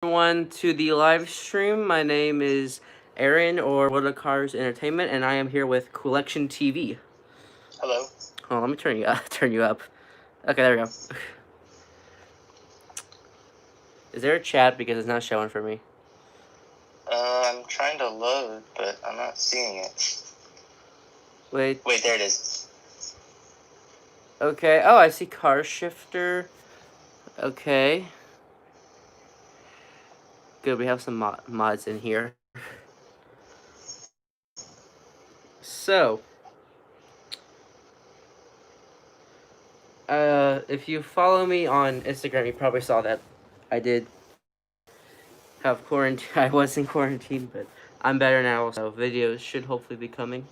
Everyone to the live stream. My name is Aaron or What Are Cars Entertainment, and I am here with COOLection TV. Hello. Oh, let me turn you up. Turn you up. Okay, there we go. Is there a chat because it's not showing for me? I'm trying to load, but I'm not seeing it. Wait, there it is. Okay. Oh, I see CARSShifter. Okay. Good. We have some mods in here. So, if you follow me on Instagram, you probably saw that I did have quarantine. I was in quarantine, but I'm better now, so videos should hopefully be coming.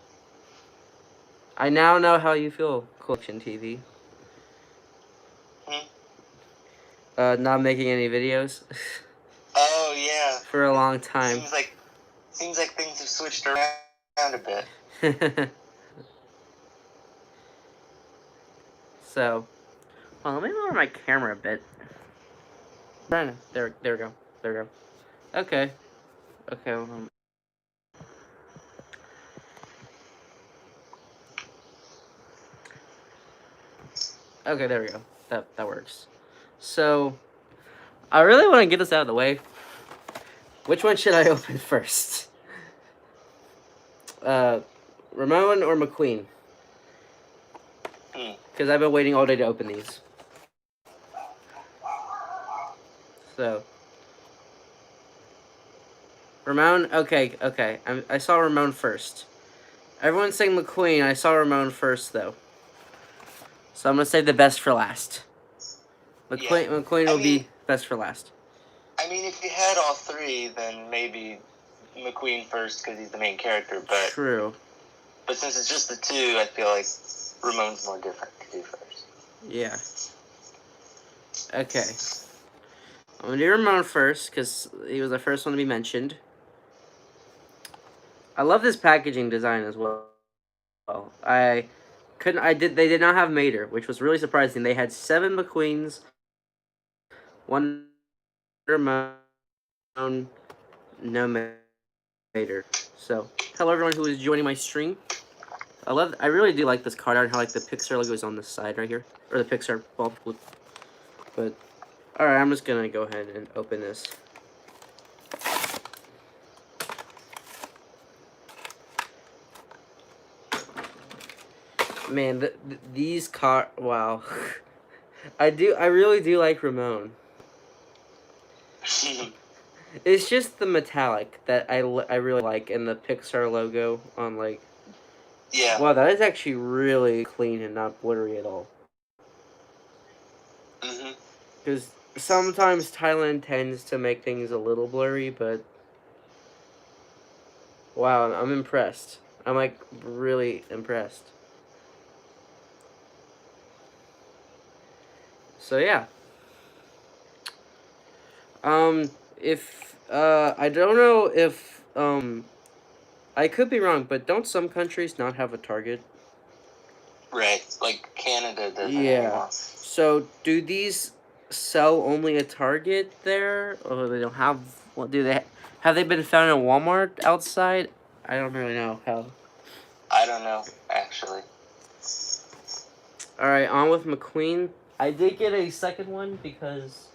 I now know how you feel, COOLection TV. Not making any videos. Oh yeah. For a long time. Seems like things have switched around a bit. So, well, let me lower my camera a bit. There we go. There we go. Okay. Okay. Okay, there we go. That works. So, I really want to get this out of the way. Which one should I open first? Ramon or McQueen? Because I've been waiting all day to open these. So, Ramon. Okay. I saw Ramon first. Everyone's saying McQueen. I saw Ramon first though. So I'm gonna save the best for last. McQueen will be best for last. I mean, if you had all three, then maybe McQueen first because he's the main character. But true. But since it's just the two, I feel like Ramon's more different to do first. Yeah. Okay. I'm gonna do Ramon first because he was the first one to be mentioned. I love this packaging design as well. They did not have Mater, which was really surprising. They had 7 McQueens, 1 Ramon, no Mater. So, hello everyone who is joining my stream. I really do like this card art, how like the Pixar logo is on the side right here, or the Pixar ball. But all right, I'm just gonna go ahead and open this. Man, these wow. I really do like Ramon. It's just the metallic that I really like, and the Pixar logo on like. Yeah. Wow, that is actually really clean and not blurry at all. Because sometimes Thailand tends to make things a little blurry, but wow, I'm impressed. I'm like really impressed. So yeah. If I don't know if I could be wrong, but don't some countries not have a Target? Right, like Canada doesn't. Yeah. So do these sell only at Target there, or they don't have? What do they have? They been found in Walmart outside? I don't really know how. I don't know actually. All right, on with McQueen. I did get a second one because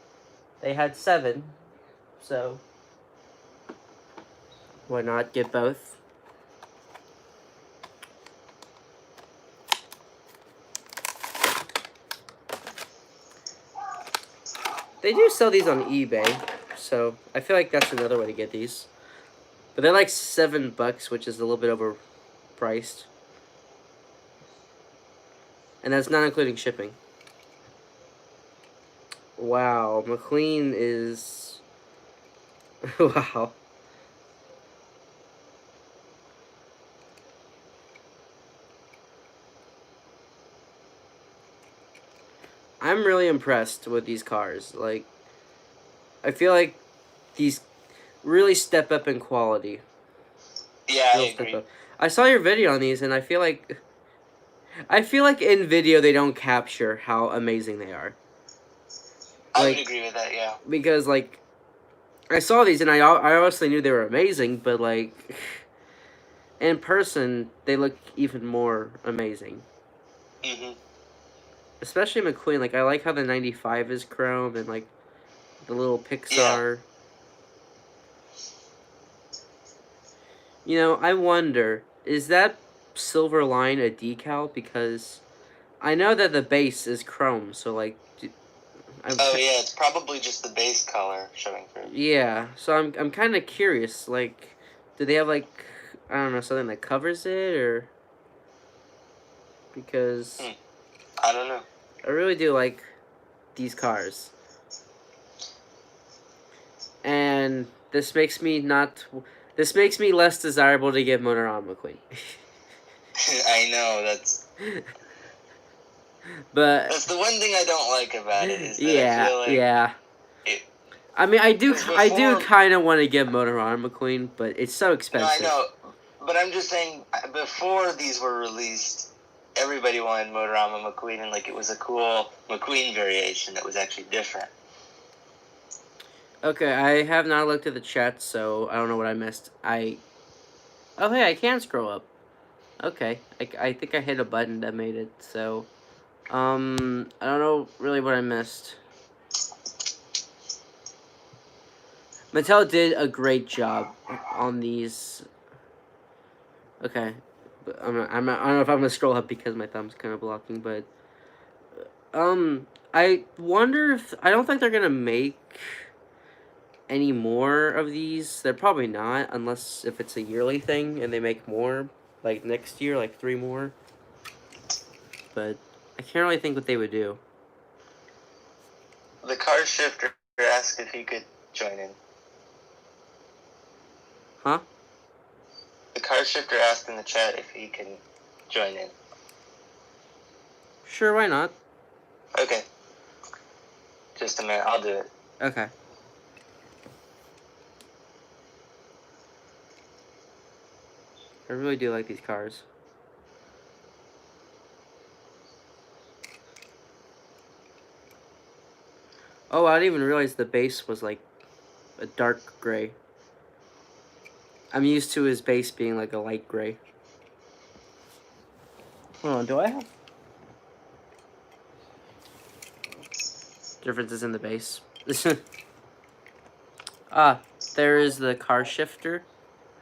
they had 7, so why not get both? They do sell these on eBay, so I feel like that's another way to get these. But they're like $7, which is a little bit overpriced. And that's not including shipping. Wow, McQueen is... wow. I'm really impressed with these cars. Like, I feel like these really step up in quality. Yeah, I agree. I saw your video on these, and I feel like in video they don't capture how amazing they are. I would agree with that, yeah. Because like, I saw these and I obviously knew they were amazing, but like in person they look even more amazing. Mhm. Especially McQueen. Like I like how the 95 is chrome and like the little Yeah. Pixar. You know, I wonder, is that silver line a decal? Because I know that the base is chrome, so like, Oh yeah, it's probably just the base color showing through. yeah. So I'm kind of curious. Like, do they have like, I don't know, something that covers it, or because I don't know. I really do like these cars, and this makes me not. This makes me less desirable to get Motorama McQueen. I know But that's the one thing I don't like about it is that I yeah, feel like yeah. it. I mean, I do, Because I do before, kind of want to get Motorama McQueen, but it's so no, I expensive. know, but I'm just saying before these were released, everybody wanted Motorama McQueen, and like it was a cool McQueen variation that was actually different. Okay, I have not looked at the chat, so I don't know what I missed. Oh, hey, I can scroll up. Okay, I think I hit a button that made it, so, I don't know really what I missed. Mattel did a great job on these. Okay, but I don't know if I'm gonna scroll up because my thumb's kind of blocking, but, I wonder if, I don't think they're gonna make any more of these. They're probably not, unless if it's a yearly thing and they make more, like next year, like 3 more. But I can't really think what they would do. The car shifter asked if he could join in. Huh? The car shifter asked in the chat if he can join in. Sure, why not? Okay. Just a minute, I'll do it. Okay. I really do like these cars. Oh, I didn't even realize the base was like a dark gray. I'm used to his base being like a light gray. Hold on, do I have differences in the base? Ah, there is the car shifter,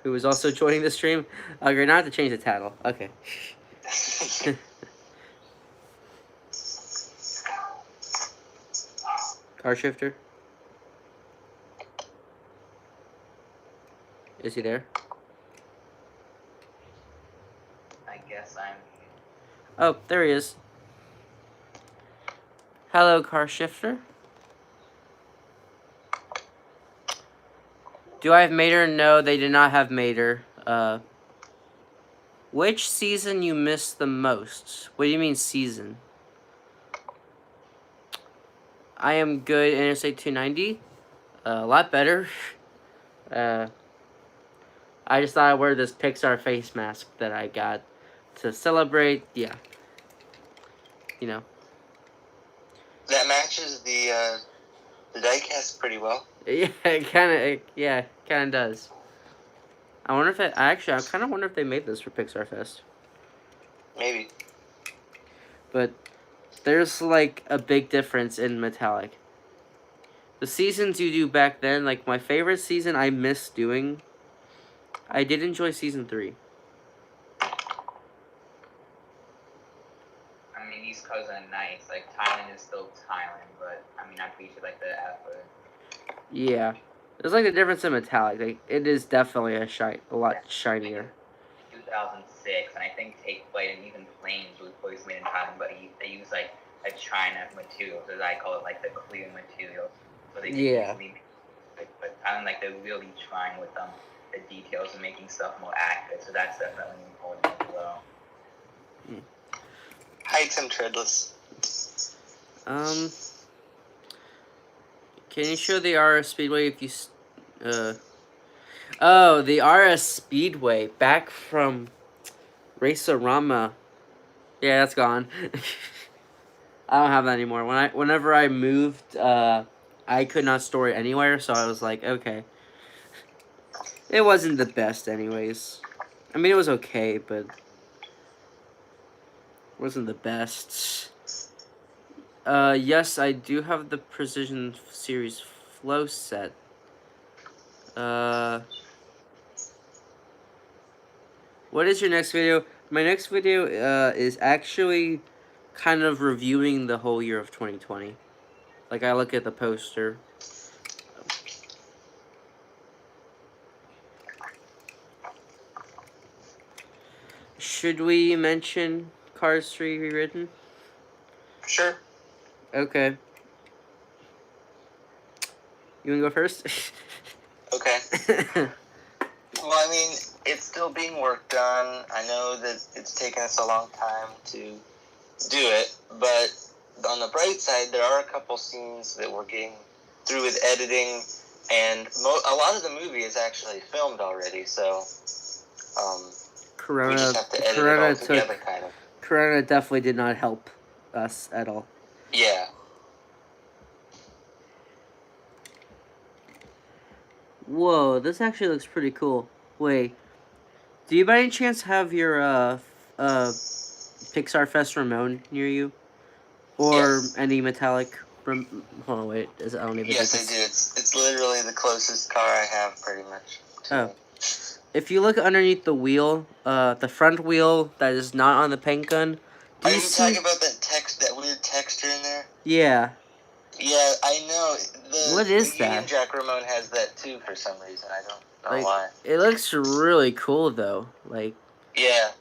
who is also joining the stream. Okay, not to change the title. Okay. Car shifter. Is he there? I guess I'm. Oh, there he is. Hello, car shifter. Do I have Mater? No, they did not have Mater. Which season you missed the most? What do you mean season? I am good. Interstate 290. A lot better. I just thought I'd wear this Pixar face mask that I got to celebrate. Yeah. You know. That matches the diecast pretty well. Yeah, it kind of does. I wonder if I kind of wonder if they made this for Pixar Fest. Maybe. But there's like a big difference in metallic. The seasons you do back then, like my favorite season I miss doing, I did enjoy season 3. I mean, these cars are nice. Like, Thailand is still Thailand, but, I mean, I appreciate, like, the effort. Yeah. There's like a difference in metallic. Like it is definitely a lot shinier. 2006, and I think Take Flight and even Flames was first made in Thailand, but they use, like, a China material, as I call it, like, the clear material. So they can easily, but Thailand, like, they're really trying with the details and making stuff more accurate, so that's definitely important as well. Heights and treadless. Can you show the RS Speedway if you oh, the RS Speedway back from Racerama. Yeah, that's gone. I don't have that anymore. Whenever I moved I could not store it anywhere, so I was like, okay. It wasn't the best anyways. I mean, it was okay, but it wasn't the best. Yes, I do have the Precision Series flow set. What is your next video? My next video is actually kind of reviewing the whole year of 2020. Like, I look at the poster. Should we mention Cars 3 Rewritten? Sure. Okay. You wanna go first? Okay. Well, I mean, it's still being worked on. I know that it's taken us a long time to do it, but on the bright side, there are a couple scenes that we're getting through with editing, and a lot of the movie is actually filmed already, so we just have to edit it all together, kind of. Corona definitely did not help us at all. Yeah. Whoa, this actually looks pretty cool. Wait, do you by any chance have your Pixar Fest Ramon near you, or Yes. any metallic? Hold on, wait. I don't even. Yes, I do. It's literally the closest car I have, pretty much. Oh. If you look underneath the wheel, the front wheel that is not on the paint gun, Are you talking about that weird texture in there? Yeah. Yeah, I know. What is the that? Union Jack Ramon has that too for some reason. I don't know why. It looks really cool though. Like, yeah.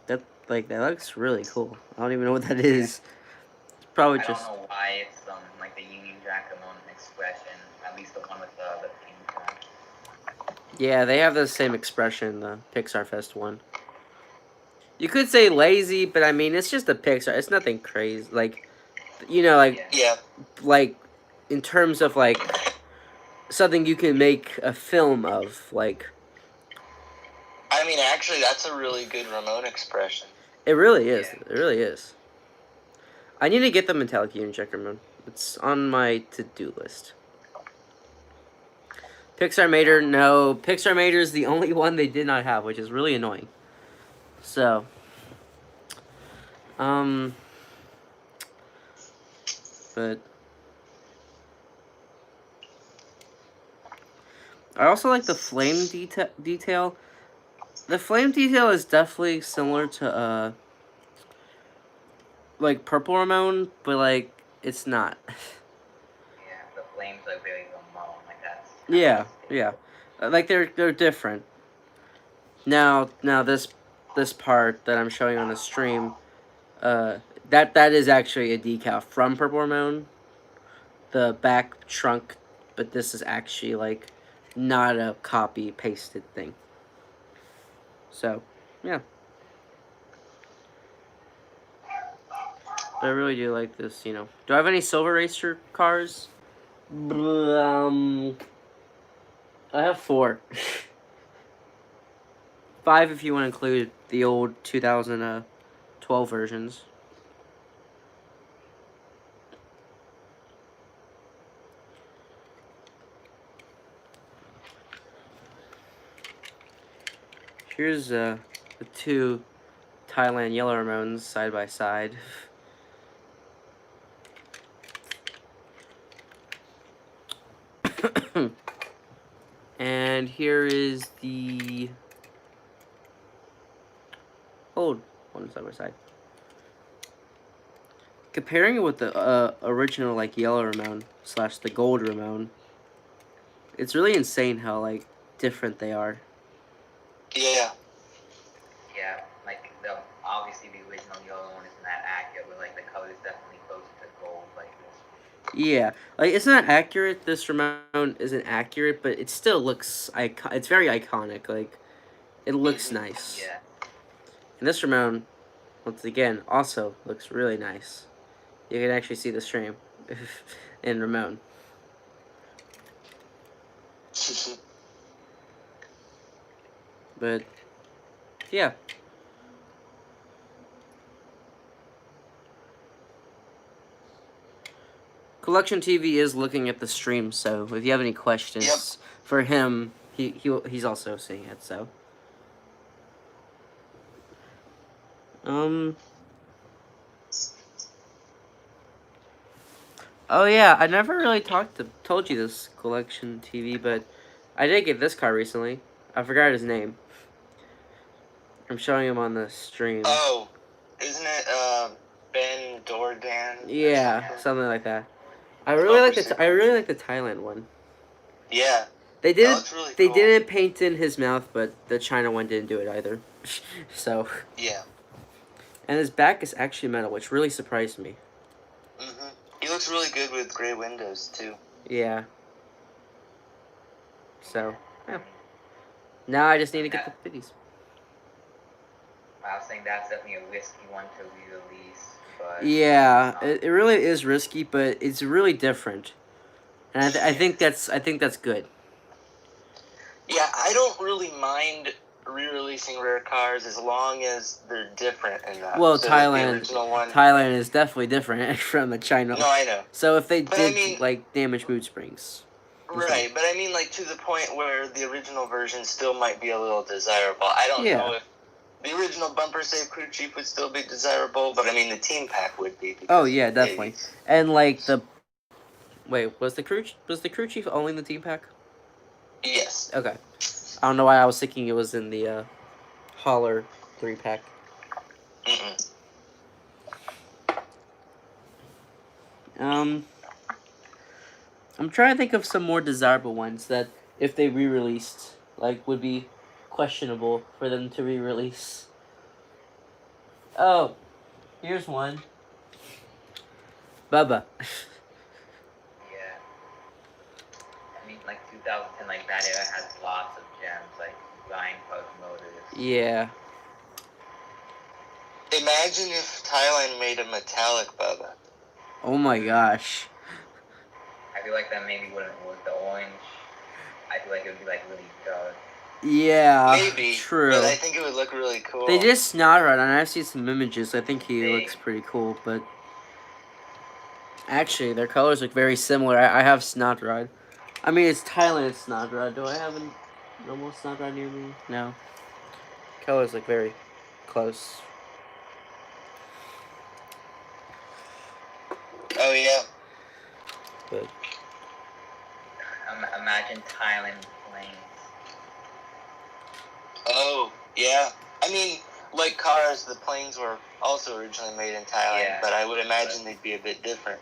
that looks really cool. I don't even know what that is. It's probably I just. don't know why it's like the Union Jack Ramon expression. At least the one with the pink one. Yeah, they have the same expression, the Pixar Fest one. You could say lazy, but I mean, it's just a Pixar. It's nothing crazy. Like, you know, like, Yeah. like, in terms of, like, something you can make a film of, like. I mean, actually, that's a really good Ramon expression. It really is. Yeah. It really is. I need to get the metallic Union Jack Ramon. It's on my to-do list. Pixar Mater, no. Pixar Mater is the only one they did not have, which is really annoying. So, but I also like the flame detail. The flame detail is definitely similar to like Purple Ramon, but like it's not. Yeah, the flames are very Ramon, like that's. Yeah, yeah, like they're different. Now this part that I'm showing on the stream, that is actually a decal from Purple Ramon. The back trunk, but this is actually like not a copy pasted thing. So, yeah. But I really do like this, you know. Do I have any Silver Racer cars? I have 4. 5 if you want to include the old 2012 versions. Here's the 2 Thailand Yellow Ramones side by side. And here is the old one side by side. Comparing it with the original like yellow Ramon / the gold Ramon, it's really insane how like different they are. Yeah. Yeah, like obviously the original yellow one isn't that accurate, but like the color is definitely closer to gold, like this. Yeah, like it's not accurate. This Ramon isn't accurate, but it still looks it's very iconic. Like it looks nice. Yeah. And this Ramon, once again, also looks really nice. You can actually see the stream in Ramon. But yeah. COOLection TV is looking at the stream, so if you have any questions for him, he's also seeing it. So, Oh yeah, I never really told you this COOLection TV, but I did get this car recently. I forgot his name. I'm showing him on the stream. Oh, isn't it Ben Dordan? Yeah, something like that. I really like the Thailand one. Yeah. They That looks really they cool. didn't paint in his mouth, but the China one didn't do it either. So. Yeah. And his back is actually metal, which really surprised me. Mhm. He looks really good with gray windows too. Yeah. So, yeah. Now I just need to get the fitties. I was saying that's definitely a risky one to re-release. But Yeah, it really is risky, but it's really different, and I think that's good. Yeah, I don't really mind re-releasing rare cars as long as they're different enough. Well, so Thailand is definitely different from the China. No, I know. So if they did like damaged boot springs. Right, but I mean like to the point where the original version still might be a little desirable. I don't know if the original bumper safe crew chief would still be desirable, but I mean the team pack would be. Oh yeah, definitely. And like was the crew chief only in the team pack? Yes. Okay. I don't know why I was thinking it was in the Holler 3-pack. I'm trying to think of some more desirable ones that, if they re-released, like, would be questionable for them to re-release. Oh, here's one. Bubba. Yeah. I mean, like 2010, like that era has lots of gems, like Ryan Park Motors. Yeah. Imagine if Thailand made a metallic Bubba. Oh my gosh. I feel like that maybe wouldn't work. The orange, I feel like it would be like really dark. Yeah, maybe, true. But I think it would look really cool. They did Snodrod, and I've seen some images. I think he looks pretty cool, but actually, their colors look very similar. I have Snodrod. I mean, it's Thailand Snodrod. Do I have a normal Snodrod near me? No. Colors look very close. Oh yeah. But imagine Thailand planes. Oh yeah. I mean, like cars, the planes were also originally made in Thailand, but I would imagine they'd be a bit different.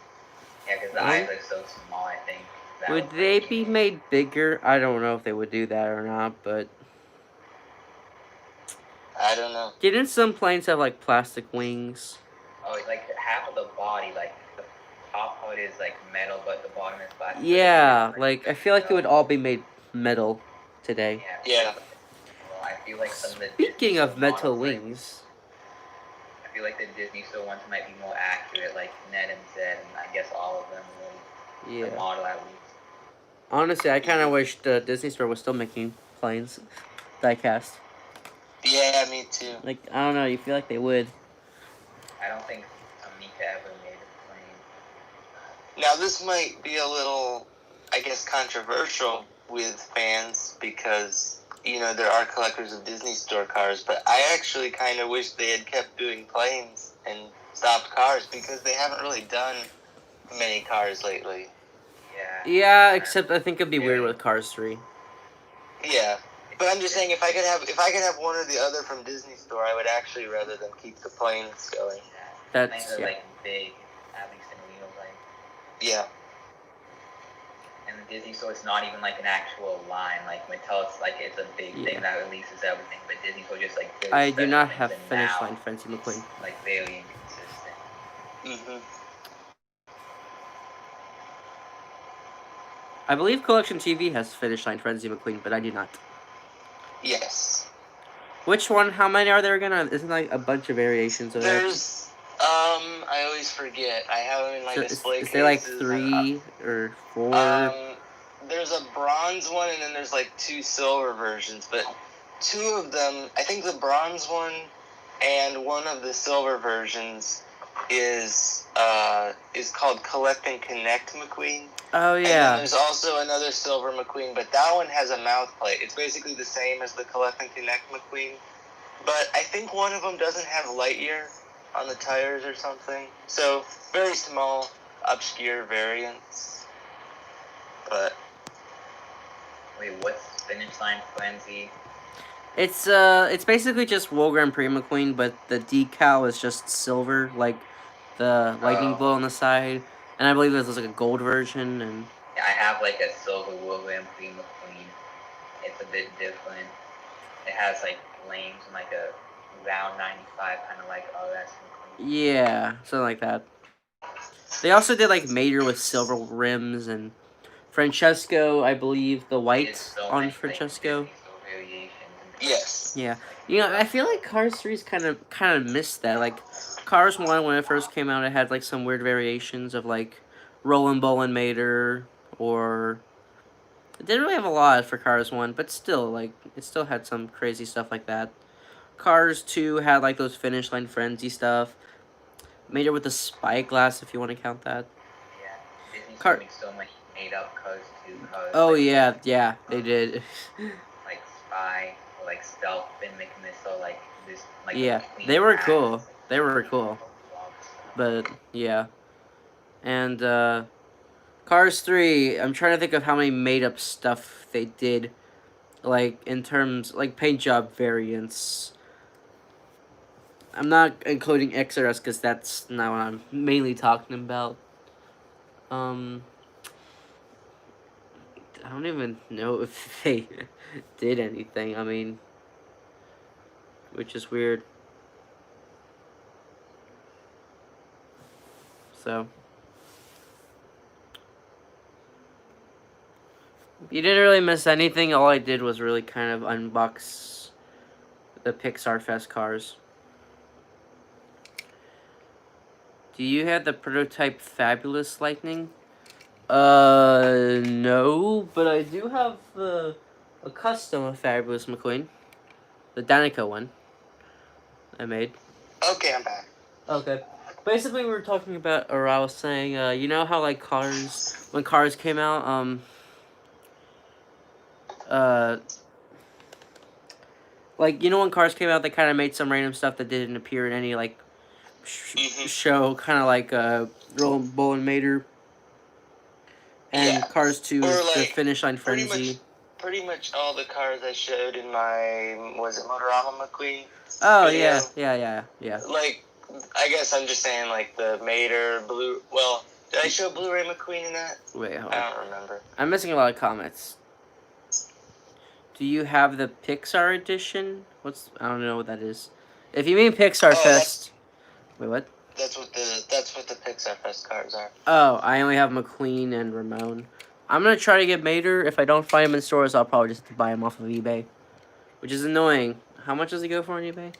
Yeah, because the eyes are so small. I think. Would they be made bigger? I don't know if they would do that or not, but I don't know. Didn't some planes have like plastic wings? Oh, like half of the body, like the top part is like metal, but the bottom is plastic. Yeah, like I feel like it would all be made metal today. Yeah. Well, I feel like some of the Speaking of metal wings, I feel like the Disney Store ones might be more accurate, like Ned and Zed, and I guess all of them really. Yeah. The model at least. Honestly, I kind of wish the Disney Store was still making planes, diecast. Yeah, me too. Like, I don't know, you feel like they would. I don't think Amica ever made a plane. Now, this might be a little, I guess, controversial with fans because, you know, there are collectors of Disney Store cars, but I actually kind of wish they had kept doing planes and stopped cars because they haven't really done many cars lately. Yeah, except I think it'd be weird with Cars 3. Yeah. But I'm just saying, if I could have one or the other from Disney Store, I would actually rather them keep the planes going. That's like big, at least in real life. Yeah. And the Disney Store is not even like an actual line. Like Mattel's like it's a big thing that releases everything, but Disney Store just like. Really I do not have Finish Line Fancy McQueen. Like very inconsistent. Mhm. I believe COOLection TV has Finish Line Frenzy McQueen, but I do not. Yes. Which one? How many are there again? Isn't like a bunch of variations of There's, I always forget. I have them in my display cases. Is there like 3 or 4? There's a bronze one, and then there's like 2 silver versions, but 2 of them, I think the bronze one and one of the silver versions is called Collect and Connect McQueen. Oh And then yeah. there's also another silver McQueen, but that one has a mouth plate. It's basically the same as the Collect and Connect McQueen, but I think one of them doesn't have Lightyear on the tires or something. So very small, obscure variants. But Wait, what's Finish Line Frenzy? It's basically just World Grand Prix McQueen, but the decal is just silver, like the lightning bolt on the side. And I believe there's like a gold version, and Yeah, I have like a silver Will Grand Prix McQueen. It's a bit different. It has like flames and like a round 95, kind of like RS McQueen. yeah, something like that. They also did like Mater with silver rims and Francesco, I believe, the white So on many, Francesco. Like, variations. yes. Yeah, you know, I feel like Cars 3's kind of missed that. Like Cars 1, when it first came out, it had like some weird variations of like Roland Bolin Mater, or it didn't really have a lot for Cars 1, but still, like it still had some crazy stuff like that. Cars 2 had like those Finish Line Frenzy stuff. Mater with the spyglass, if you want to count that. Yeah, Disney Car- made so many made up Cars 2 cars. Oh like, yeah, they did. like Spy, or like Stealth, Finmick Missile, like this, like Yeah, the they were Axe, cool. They were cool. stuff. But yeah, and Cars 3. I'm trying to think of how many made up stuff they did, like in terms like paint job variants. I'm not including XRS because that's not what I'm mainly talking about. Um, I don't even know if they did anything. I mean, which is weird. So you didn't really miss anything. All I did was really kind of unbox the Pixar Fest cars. Do you have the prototype Fabulous Lightning? No, but I do have a custom of Fabulous McQueen, the Danica one I made. Okay, I'm back. Okay. Basically, we were talking about, or I was saying, you know how like cars, when cars came out, like you know when cars came out, they kind of made some random stuff that didn't appear in any like show, kind of like Roland Bolin Mater. And Yeah. Cars 2 Or is the like Finish Line Frenzy. pretty much all the cars I showed in my, was it Motorama McQueen? Oh video. yeah. Like, I guess I'm just saying like the Mater, Blue. Well, did I show Blu-ray McQueen in that? Wait, hold I on. don't remember. I'm missing a lot of comments. Do you have the Pixar edition? I don't know what that is. If you mean Pixar Fest. Wait, what? That's what the Pixar Fest cars are. Oh, I only have McQueen and Ramon. I'm gonna try to get Mater. If I don't find him in stores, I'll probably just have to buy him off of eBay. Which is annoying. How much does he go for on eBay?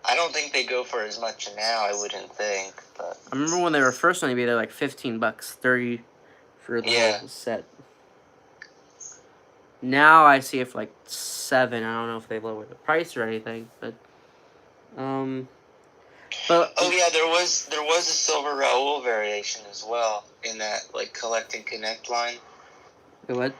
I don't think they go for as much now, I wouldn't think, but I remember when they were first on eBay, they're like $15, $30 for the whole set. Now I see it for like $7. I don't know if they lowered the price or anything, but oh yeah, there was a silver Raoul variation as well in that like Collect and Connect line. Wait, what?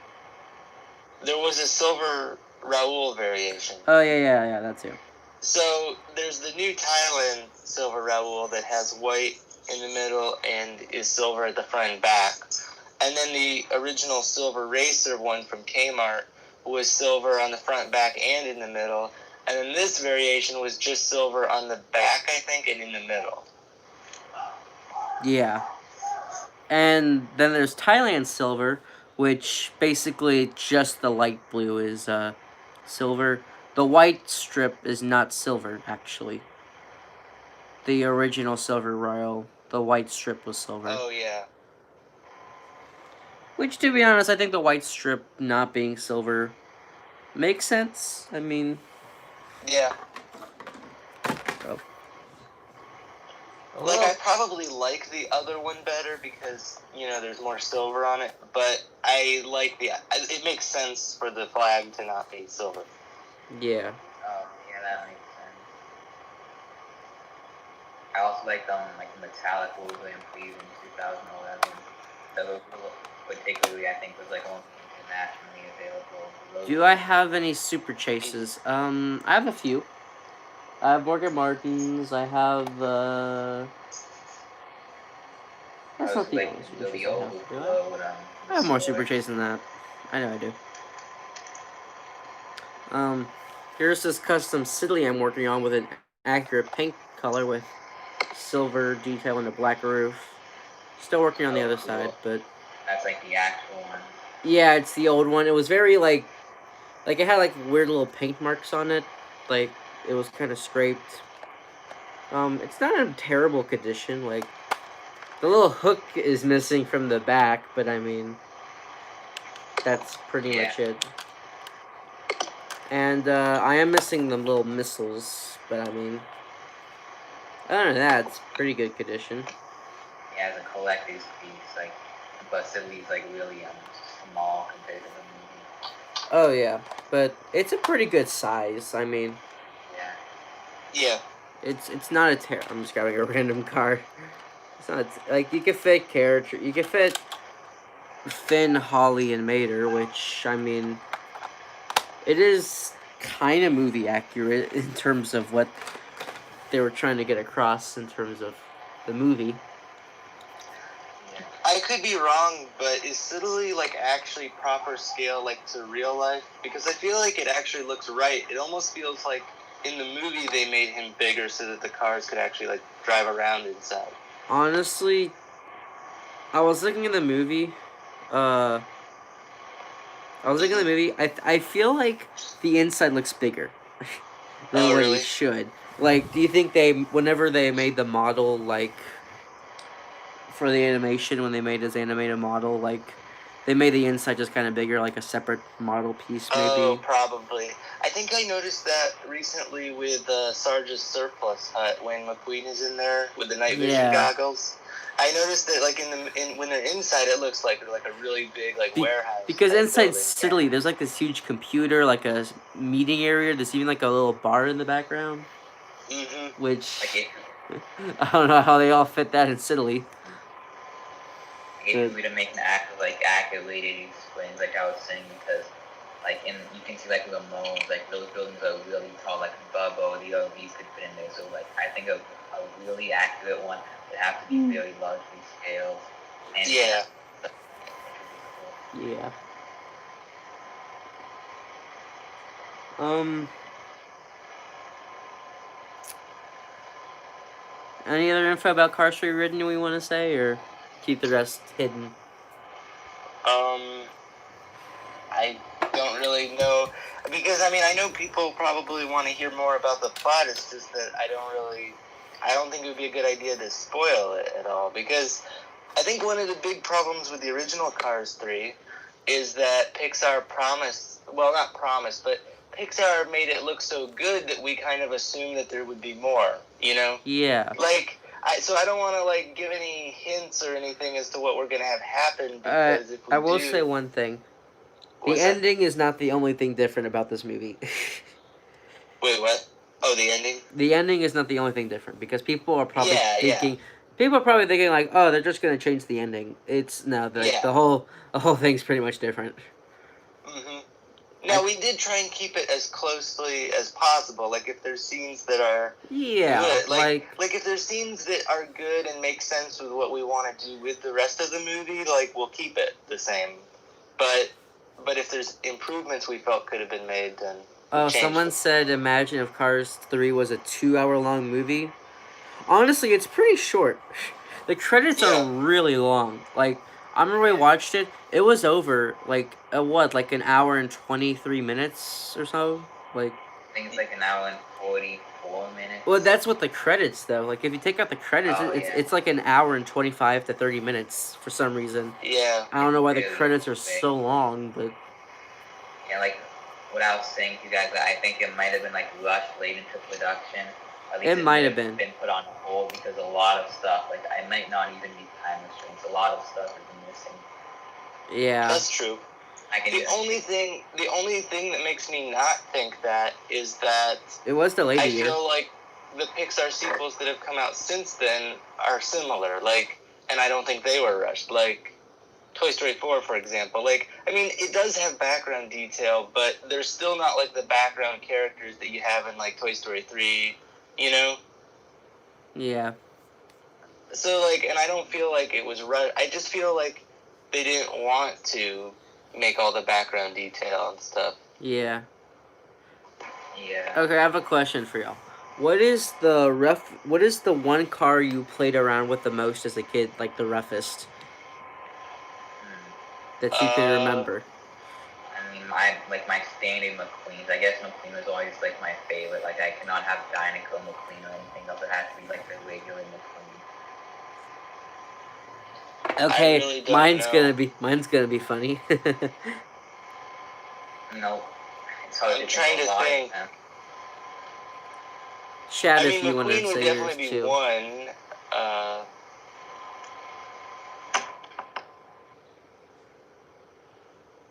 There was a silver Raoul variation. Oh yeah, that's it. So there's the new Thailand silver Raoul that has white in the middle and is silver at the front and back. And then the original silver racer one from Kmart was silver on the front, back, and in the middle. And then this variation was just silver on the back, I think, and in the middle. Yeah. And then there's Thailand silver, which basically just the light blue is silver. The white strip is not silver, actually. The original Silver Royal, the white strip was silver. Oh, yeah. Which, to be honest, I think the white strip not being silver makes sense. I mean... Yeah. Oh. Like, I probably like the other one better because, you know, there's more silver on it. But I like it makes sense for the flag to not be silver. Yeah. Oh, yeah, that makes sense. I also like the metallic Wolverine Please in 2011. Those particularly, I think, was like only internationally available. Do I have any super chases? I have a few. I have Morgan Martins. I have. That's not the only super chase I have. Do I have more super chase than that. I know I do. Here's this custom Sidley I'm working on with an accurate paint color with silver detail and a black roof. Still working on the other side, but that's like the actual one. Yeah, it's the old one. It was very like it had like weird little paint marks on it, like it was kind of scraped. It's not in terrible condition. Like the little hook is missing from the back, but I mean, that's pretty much it. And I am missing the little missiles, but I mean, other than that, it's pretty good condition. Yeah, as a collector's piece, like, but Sidley's like really small compared to the movie. Oh yeah, but it's a pretty good size. I mean, yeah, it's not a I'm just grabbing a random car. It's not like you can fit character. You can fit Finn, Holly, and Mater, which I mean, it is kind of movie accurate in terms of what they were trying to get across in terms of the movie. I could be wrong, but is Sidley like actually proper scale like to real life? Because I feel like it actually looks right. It almost feels like in the movie they made him bigger so that the cars could actually like drive around inside. Honestly, I was looking at the movie. I feel like the inside looks bigger than what it should. Like, do you think whenever they made the model, like, for the animation, when they made his animated model, like, they made the inside just kind of bigger, like a separate model piece, maybe? Oh, probably. I think I noticed that recently with Sarge's Surplus Hut when McQueen is in there with the night vision goggles. I noticed that, like when they're inside, it looks like a really big warehouse. Because inside Sidley, there's like this huge computer, like a meeting area. There's even like a little bar in the background. Mm-hmm. Which I don't know how they all fit that in Sidley. If we to make an accurate explains like I was saying, because like you can see like the modes, like those buildings are really tall, like Bubbo, the OVs could fit in there. So like I think a really accurate one would have to be very largely scaled. And yeah. Yeah. Any other info about Cars Rewritten we want to say, or keep the rest hidden? I don't really know, because I mean I know people probably want to hear more about the plot. It's just that I don't think it would be a good idea to spoil it at all, because I think one of the big problems with the original Cars 3 is that Pixar Pixar made it look so good that we kind of assumed that there would be more, you know? Yeah. Like, so I don't want to, like, give any hints or anything as to what we're going to have happen, because if we I will say one thing. The ending is not the only thing different about this movie. Wait, what? Oh, the ending? The ending is not the only thing different, because people are probably thinking... People are probably thinking, like, oh, they're just going to change the ending. It's... No, the whole thing's pretty much different. Mm-hmm. Now, we did try and keep it as closely as possible. Like, if there's scenes that are good, like if there's scenes that are good and make sense with what we want to do with the rest of the movie, like, we'll keep it the same. But if there's improvements we felt could have been made, then someone said, imagine if Cars 3 was a 2-hour-long movie. Honestly, it's pretty short. The credits are really long. Like, I remember we watched it. It was over, like, like an hour and 23 minutes or so? Like... I think it's like an hour and 44 minutes. Well, that's what the credits, though. Like, if you take out the credits, it's like an hour and 25 to 30 minutes for some reason. Yeah. I don't know why the credits are so long, but... Yeah, like, what I was saying to you guys, I think it might have been, like, rushed late into production. At least it might have been put on hold because a lot of stuff, like, I might not even be time restraints. A lot of stuff has been missing. Yeah. That's true. The only thing that makes me not think that is that it was delayed I feel like the Pixar sequels that have come out since then are similar. Like, and I don't think they were rushed. Like, Toy Story 4, for example. Like, I mean, it does have background detail, but there's still not, like, the background characters that you have in, like, Toy Story 3, you know? Yeah. So, like, and I don't feel like it was rushed. I just feel like they didn't want to make all the background detail and stuff. Yeah. Yeah. Okay, I have a question for y'all. What is the one car you played around with the most as a kid, like the roughest, that you can remember? I mean, my standing McQueens. I guess McQueen was always like my favorite. Like I cannot have Dinoco McQueen or anything else. It has to be like the regular McQueen. Okay, really don't mine's gonna be funny. Nope. I'm trying to think. Chat I if mean, you want to McQueen would say yours definitely be too. one.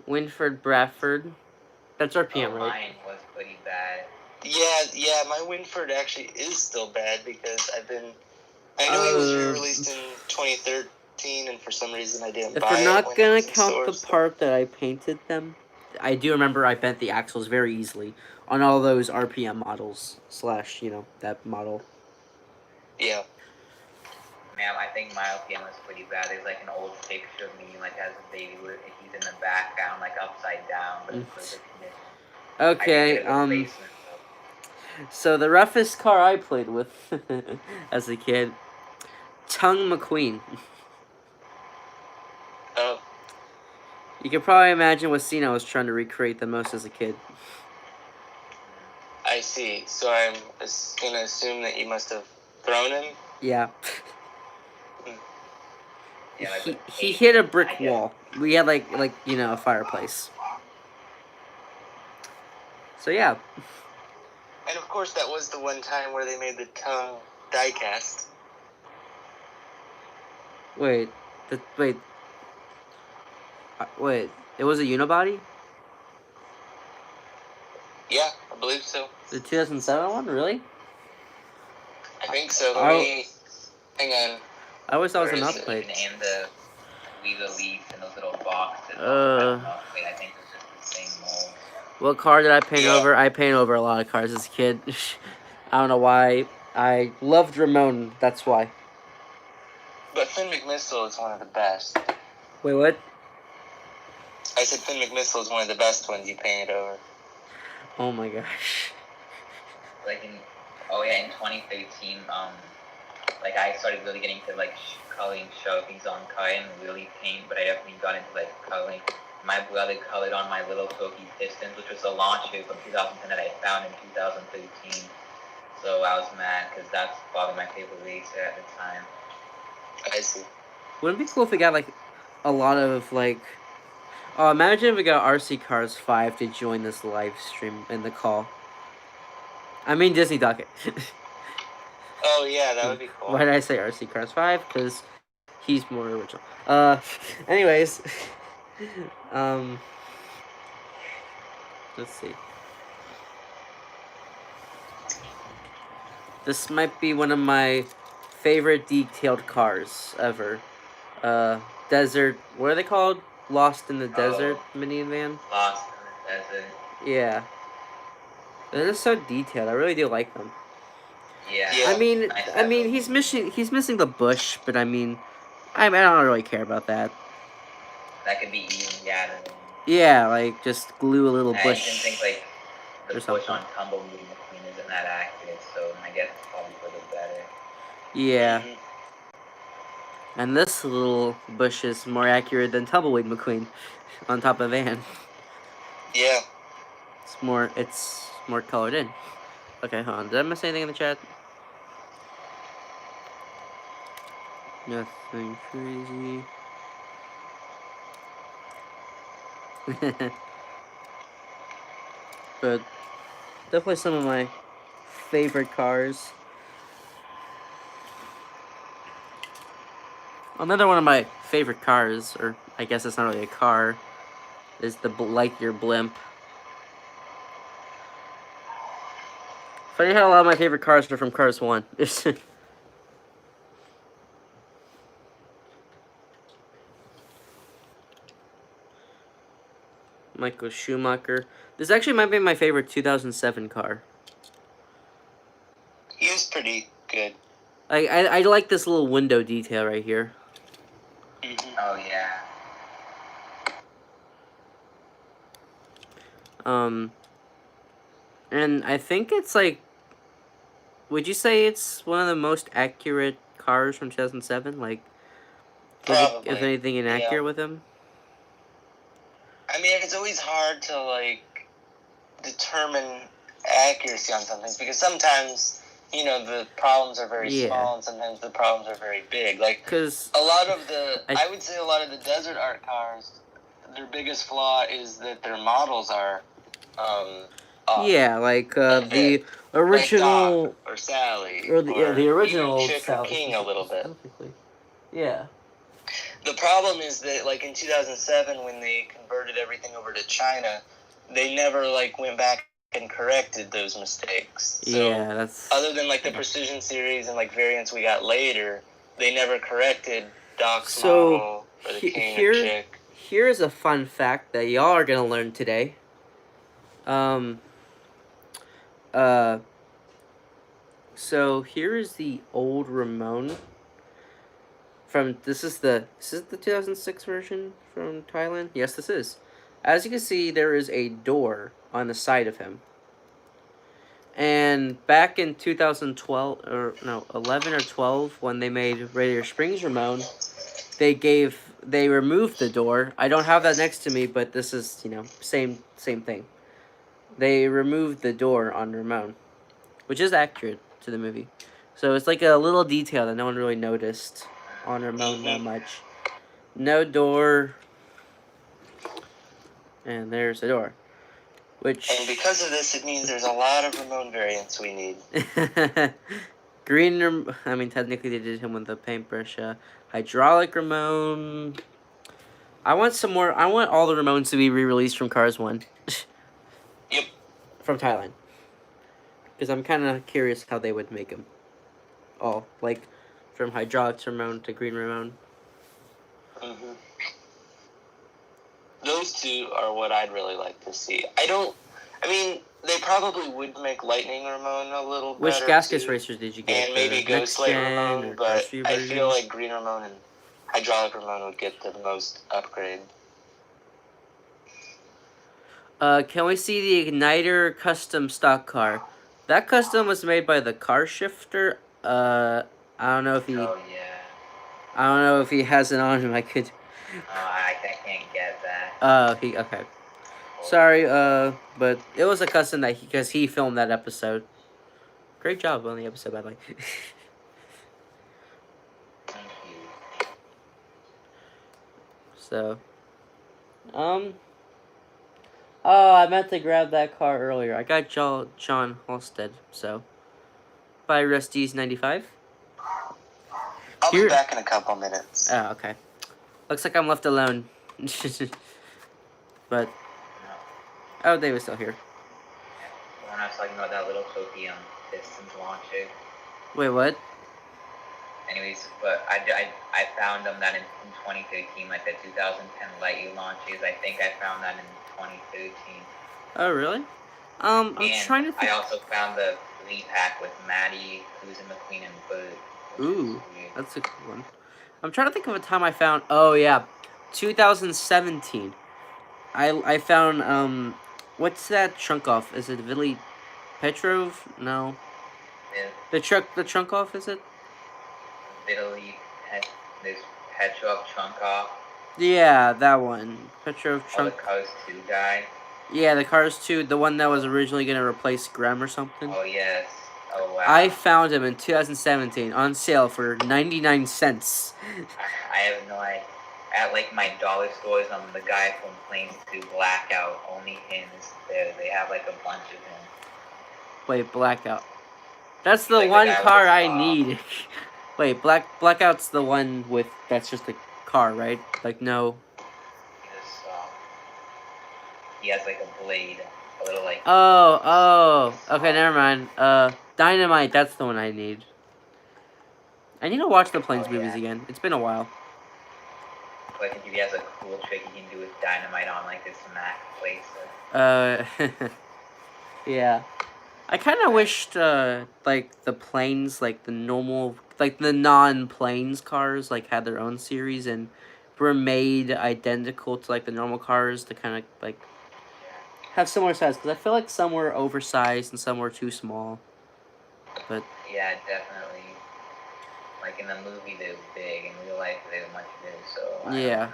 Winford Bradford. That's RPM, right? Mine was pretty bad. Yeah, my Winford actually is still bad because I know he was re-released in 2013, and for some reason I didn't If buy we're it not when it gonna was in count the stores. part that I painted them, I do remember I bent the axles very easily on all those RPM models / that model. Yeah. Man, I think my LPM was pretty bad. There's like an old picture of me like as a baby where he's in the background like upside down, but it's perfect condition. Okay, so the roughest car I played with as a kid, Tongue McQueen. Oh. You can probably imagine what scene I was trying to recreate the most as a kid. I see. So I'm gonna assume that you must have thrown him? Yeah. Yeah, like he hit a brick wall. We had like a fireplace. So yeah. And of course that was the one time where they made the tongue diecast. Wait. Wait. It was a unibody? Yeah, I believe so. The 2007 one? Really? I think so. Hang on. I always thought it was an Where upgrade. you can aim the Leaf and those little boxes. I think it's just the same mold. What car did I paint over? I paint over a lot of cars as a kid. I don't know why. I loved Ramon. That's why. But Finn McMissile is one of the best. Wait, what? I said Finn McMissile is one of the best ones you painted over. Oh my gosh. Like in 2013, like I started really getting to like coloring Sharpies on car and really paint, but I definitely got into like coloring. My brother colored on my little Toki Pistons, which was a launcher from 2010 that I found in 2013. So I was mad because that's probably my favorite racer at the time. I see. Wouldn't it be cool if we got like a lot of like. Oh, imagine if we got RC Cars 5 to join this live stream in the call. I mean Disney Docket. Oh yeah, that would be cool. Why did I say RC Cars 5? Because he's more original. Anyways. Let's see. This might be one of my favorite detailed cars ever. Desert. What are they called? Lost in the Desert minivan? Lost in the Desert. Yeah. They're just so detailed. I really do like them. Yeah. I mean, he's missing the bush, but I mean, I don't really care about that. That could be even gathered. Yeah, like just glue a little bush. I even think like the bush on Tumbleweed McQueen isn't that accurate, so I guess it's probably for the better. Yeah. And this little bush is more accurate than Tumbleweed McQueen on top of Van. Yeah. It's more colored in. Okay, hold on. Did I miss anything in the chat? Nothing crazy. But definitely some of my favorite cars. Another one of my favorite cars, or I guess it's not really a car, is the Lightyear blimp. Funny how a lot of my favorite cars are from Cars 1. Michael Schumacher. This actually might be my favorite 2007 car. He was pretty good. I like this little window detail right here. Mm-hmm. Oh yeah. And I think it's like, would you say it's one of the most accurate cars from 2007? Like, was it, Probably. if anything, inaccurate Yeah. with him? I mean, it's always hard to like determine accuracy on some things because sometimes the problems are very small and sometimes the problems are very big. Like, because a lot of I would say a lot of the desert art cars, their biggest flaw is that their models are off. Yeah, like the original like Doc or Sally or the original even Chick or Sally King a little bit. specifically. Yeah. The problem is that, like, in 2007, when they converted everything over to China, they never, like, went back and corrected those mistakes. So, Yeah, that's... other than, like, the Precision series and, like, variants we got later, they never corrected Doc's model or the King or Chick. Here's a fun fact that y'all are gonna learn today. So here is the old Ramon. This is the 2006 version from Thailand. Yes, this is. As you can see, there is a door on the side of him. And back in 2012 or no, 11 or 12, when they made Radiator Springs Ramon, they removed the door. I don't have that next to me, but this is same thing. They removed the door on Ramon, which is accurate to the movie. So it's like a little detail that no one really noticed on Ramon that much. No door. And there's the door. And because of this, it means there's a lot of Ramon variants we need. Green, I mean, technically they did him with the paintbrush. Hydraulic Ramon. I want some more. I want all the Ramones to be re-released from Cars 1. Yep. From Thailand. Because I'm kind of curious how they would make them. All. Like, from Hydraulic Ramon to Green Ramon. Mm-hmm. Those two are what I'd really like to see. I mean, they probably would make Lightning Ramon a little better. Which Gaskets racers did you get? And maybe Ghostlight Ramon, but I feel like Green Ramon and Hydraulic Ramon would get the most upgrade. Can we see the Igniter custom stock car? That custom was made by TheCarsShifter. I don't know if he... Oh, yeah. I don't know if he has it on him. I could... I can't get that. Okay. Sorry, but it was a custom that because he filmed that episode. Great job on the episode, by the way. Thank you. So, oh, I meant to grab that car earlier. I got John Halstead, so. By Rusty's 95. I'll be back in a couple minutes. Oh, okay. Looks like I'm left alone. But, oh, David's still here. When I was talking about that little Tokyo Pistons launcher. Wait, what? Anyways, but I found them that in 2013, like the 2010 Light launches. I think I found that in 2013. Oh, really? I'm trying to think. I also found the 3-pack with Maddie, Who's in the Queen, and Bud. Ooh, that's a cool one. I'm trying to think of a time I found. Oh yeah, 2017. I found what's that trunk off? Is it Vili Petrov? No. Yeah. The trunk off, is it? This Petrov trunk off. Yeah, that one. Petrov trunk. Oh, the Cars 2 guy. Yeah, the Cars 2, the one that was originally gonna replace Graham or something. Oh yes. Oh wow. I found him in 2017 on sale for 99 cents. I have no idea. At like my dollar stores, the guy from Planes to Blackout, only him is there. They have like a bunch of him. Wait, Blackout. That's the like one the car I need. Wait, Blackout's the one with that's just a car, right? Like no. He has like a blade. A little like. Okay, never mind. Dynamite, that's the one I need. I need to watch the Planes movies Yeah. again. It's been a while. So I think if he has a cool trick he can do with dynamite on like this Mac place. Yeah. I kind of wished, like, the planes, like, the normal, like, the non-planes cars, like, had their own series and were made identical to, like, the normal cars to kind of, like, have similar size. Because I feel like some were oversized and some were too small. But yeah, definitely. Like in the movie, they were big. In real life, they were much bigger. So I yeah.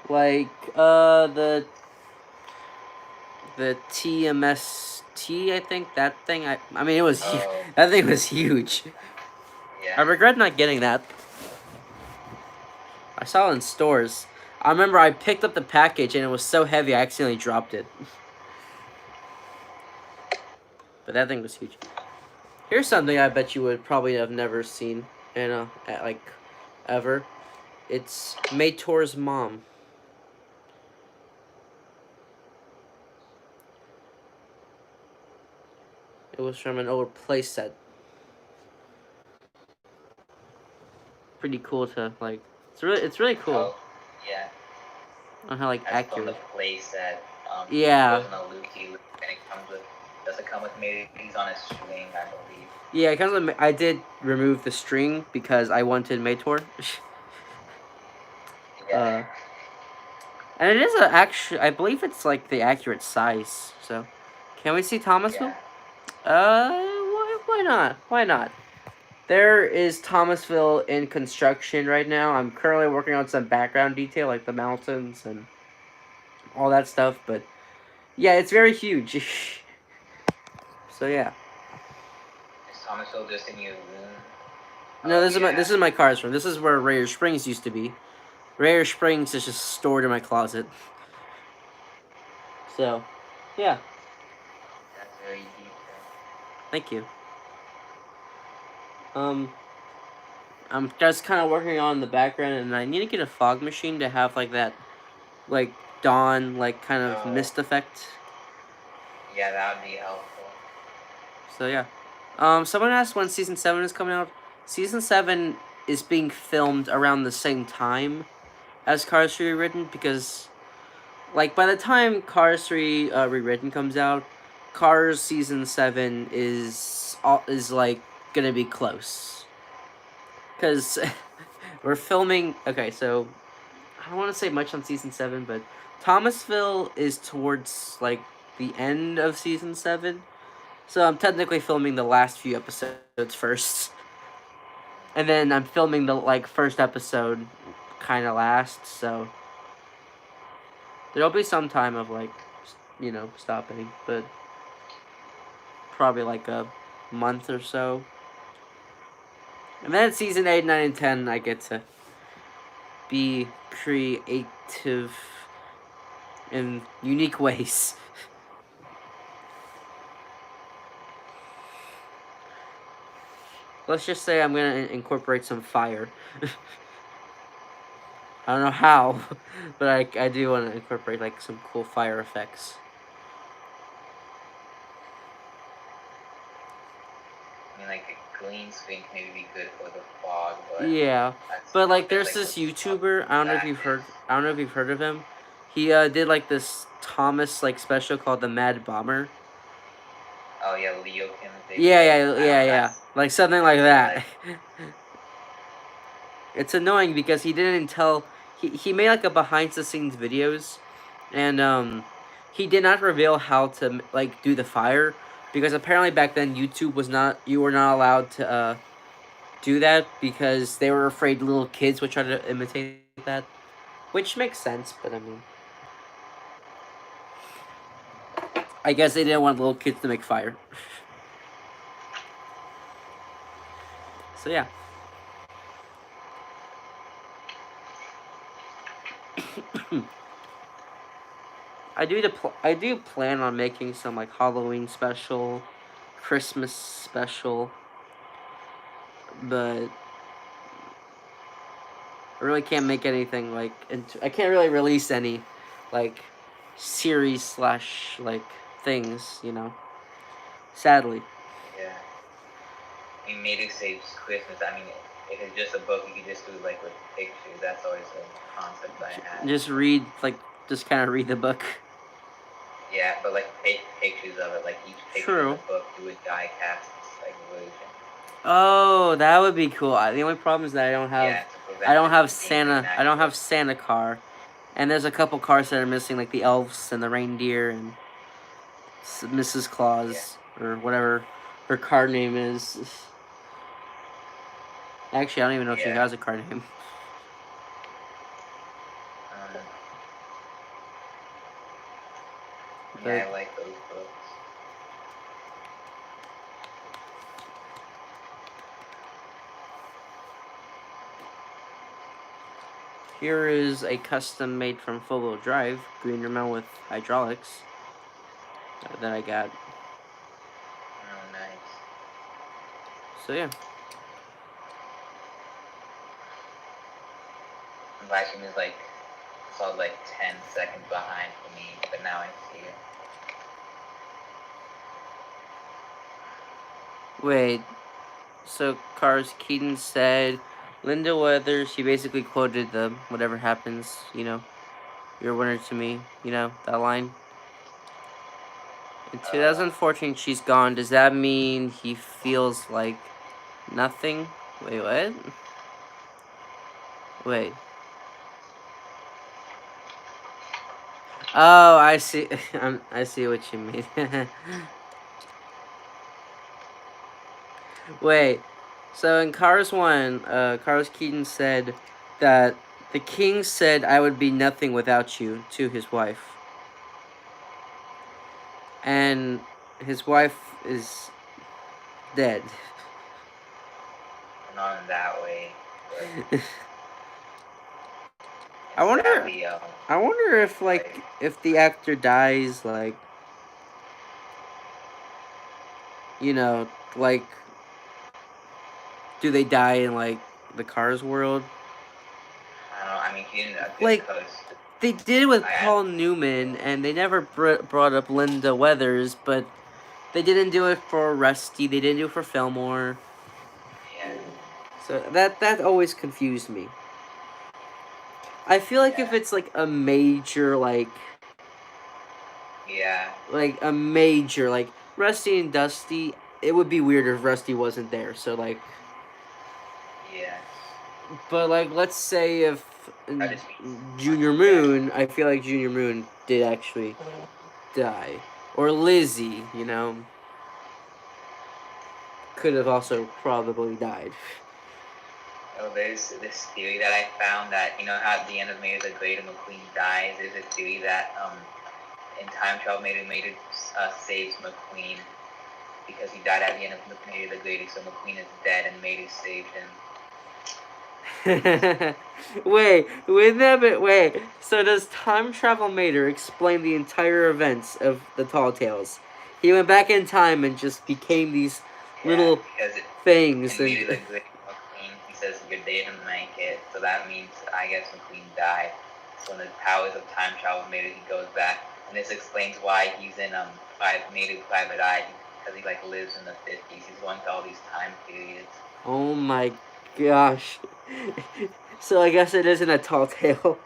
don't know. Like, the TMST, I think, that thing, I mean, it was huge. Oh, That thing was huge. yeah. I regret not getting that. I saw it in stores. I remember I picked up the package and it was so heavy I accidentally dropped it. But that thing was huge. Here's something I bet you would probably have never seen, like, ever. It's Mator's mom. It was from an old playset. Pretty cool to, like, it's really cool Oh, yeah. on how, like, That's from the accurate. place that Yeah. goes in a loopy loop, and it comes with. Does it come with maybe on a string? I believe. Yeah, it comes with, I did remove the string because I wanted Mator. Yeah. And it is actually, I believe it's like the accurate size. So, can we see Thomasville? Yeah. Why not? Why not? There is Thomasville in construction right now. I'm currently working on some background detail, like the mountains and all that stuff. But yeah, it's very huge. So yeah. Is Thomasville just in your room? No, Oh, this is my car's room. This is where Raider Springs used to be. Raider Springs is just stored in my closet. So, yeah. That's very detailed. Thank you. I'm just kind of working on the background, and I need to get a fog machine to have like that, like dawn, like kind of mist effect. Yeah, that would be helpful. So yeah. Someone asked when season 7 is coming out. Season 7 is being filmed around the same time as Cars 3 Rewritten because, like, by the time Cars 3 Rewritten comes out, Cars season 7 is like gonna be close. Cause we're filming. Okay, so I don't want to say much on season 7, but Thomasville is towards like the end of season 7. So I'm technically filming the last few episodes first. And then I'm filming the like first episode kind of last, so there'll be some time of like stopping, but probably like a month or so. And then season 8, 9 and 10 I get to be creative in unique ways. Let's just say I'm gonna incorporate some fire. I don't know how, but I do want to incorporate like some cool fire effects. I mean, like a green screen can maybe be good for the fog, but Yeah, but like there's this YouTuber. I don't know if you've heard. I don't know if you've heard of him. He did like this Thomas like special called the Mad Bomber. Oh yeah, Leo can. Yeah. Like something like that. It's annoying because he didn't tell. He made like a behind the scenes videos, and he did not reveal how to like do the fire because apparently back then YouTube was not. You were not allowed to do that because they were afraid little kids would try to imitate that, which makes sense. But I mean, I guess they didn't want little kids to make fire. So yeah. I do plan on making some like Halloween special, Christmas special, but I really can't make anything like I can't really release any like series slash like things, you know. Sadly. Yeah. I mean, Mayday Saves Christmas. I mean, if it's just a book, you can just do like with pictures. That's always a concept I had. Just read just kind of read the book. Yeah, but like take pictures of it, like each picture in the book, do a die cast like version. Oh, that would be cool. The only problem is that I don't have Santa. I don't have Santa car, and there's a couple cars that are missing, like the elves and the reindeer and Mrs. Claus or whatever her car name is. Actually, I don't even know if she has a car name. Yeah, I like those books. Here is a custom made from four-wheel drive Green Remote with hydraulics that I got. Oh, nice. So yeah. Vacuum is like 10 seconds behind for me, but now I see it. Wait. So Cars Keaton said, Linda Weathers, she basically quoted the whatever happens, you know, you're a winner to me, you know, that line. In 2014, she's gone. Does that mean he feels like nothing? Wait, what? Wait. Oh, I see. I see what you mean. Wait. So in Cars 1, Cars Keaton said that the king said I would be nothing without you to his wife. And his wife is dead. Not in that way. I wonder if if the actor dies, like, you know, like, do they die in like the Cars world? I don't know. I mean, he didn't. Like, they did with Paul Newman, and they never brought up Linda Weathers, but they didn't do it for Rusty. They didn't do it for Fillmore. Yeah. So that always confused me. I feel like if it's like a major like a major like Rusty and Dusty, it would be weird if Rusty wasn't there. So like. Yeah. But like, let's say if Junior Moon, I feel like Junior Moon did actually die, or Lizzie, you know, could have also probably died. Oh, there's this theory that I found that, you know how at the end of Mater the Great and McQueen dies, there's a theory that in Time Travel Mater saves McQueen because he died at the end of Mater the Great, so McQueen is dead and Mater saved him. Wait, wait. So does Time Travel Mater explain the entire events of the Tall Tales? He went back in time and just became these little things. In Mater the Great, McQueen, he says your day didn't make it, so that means I guess McQueen died. So in the powers of time travel Mater, he goes back, and this explains why he's in Mater Private Eye, because he like lives in the 50s. He's going to all these time periods. Oh my gosh. So I guess it isn't a tall tale.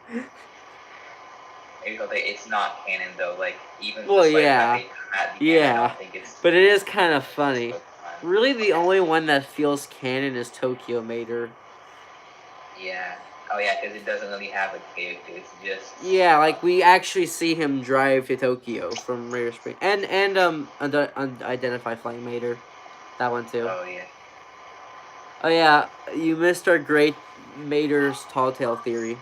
It's not canon though, like even well, just, like, yeah. at the end, I don't think it's but it is kind of funny. Really, the only one that feels canon is Tokyo Mater. Yeah. Oh yeah, because it doesn't really have a character. It's just. Yeah, like we actually see him drive to Tokyo from Rare Spring, and Unidentified Flying Mater, that one too. Oh yeah. Oh yeah, you missed our great Mater's Tall Tale theory.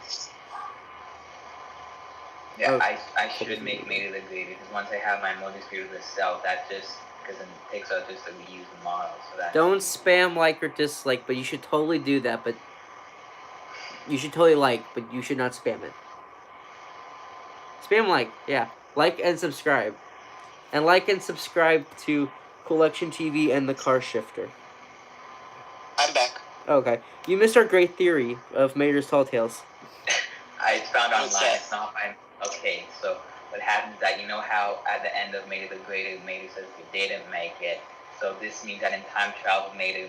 Yeah, I should make Mater the Great because once I have my Motor Spirit of the South, that just because it takes out just a reused model. So that. Don't spam like or dislike, but you should totally do that. But you should totally like, but you should not spam it. Spam like, yeah, like and subscribe, and like and subscribe to COOLection TV and TheCarsShifter. I'm back. Okay, you missed our great theory of Mater's Tall Tales. I found online. It's not fine. Okay, so what happens is that, you know how at the end of Mater the Greater, Mater says he didn't make it. So this means that in time travel, Mater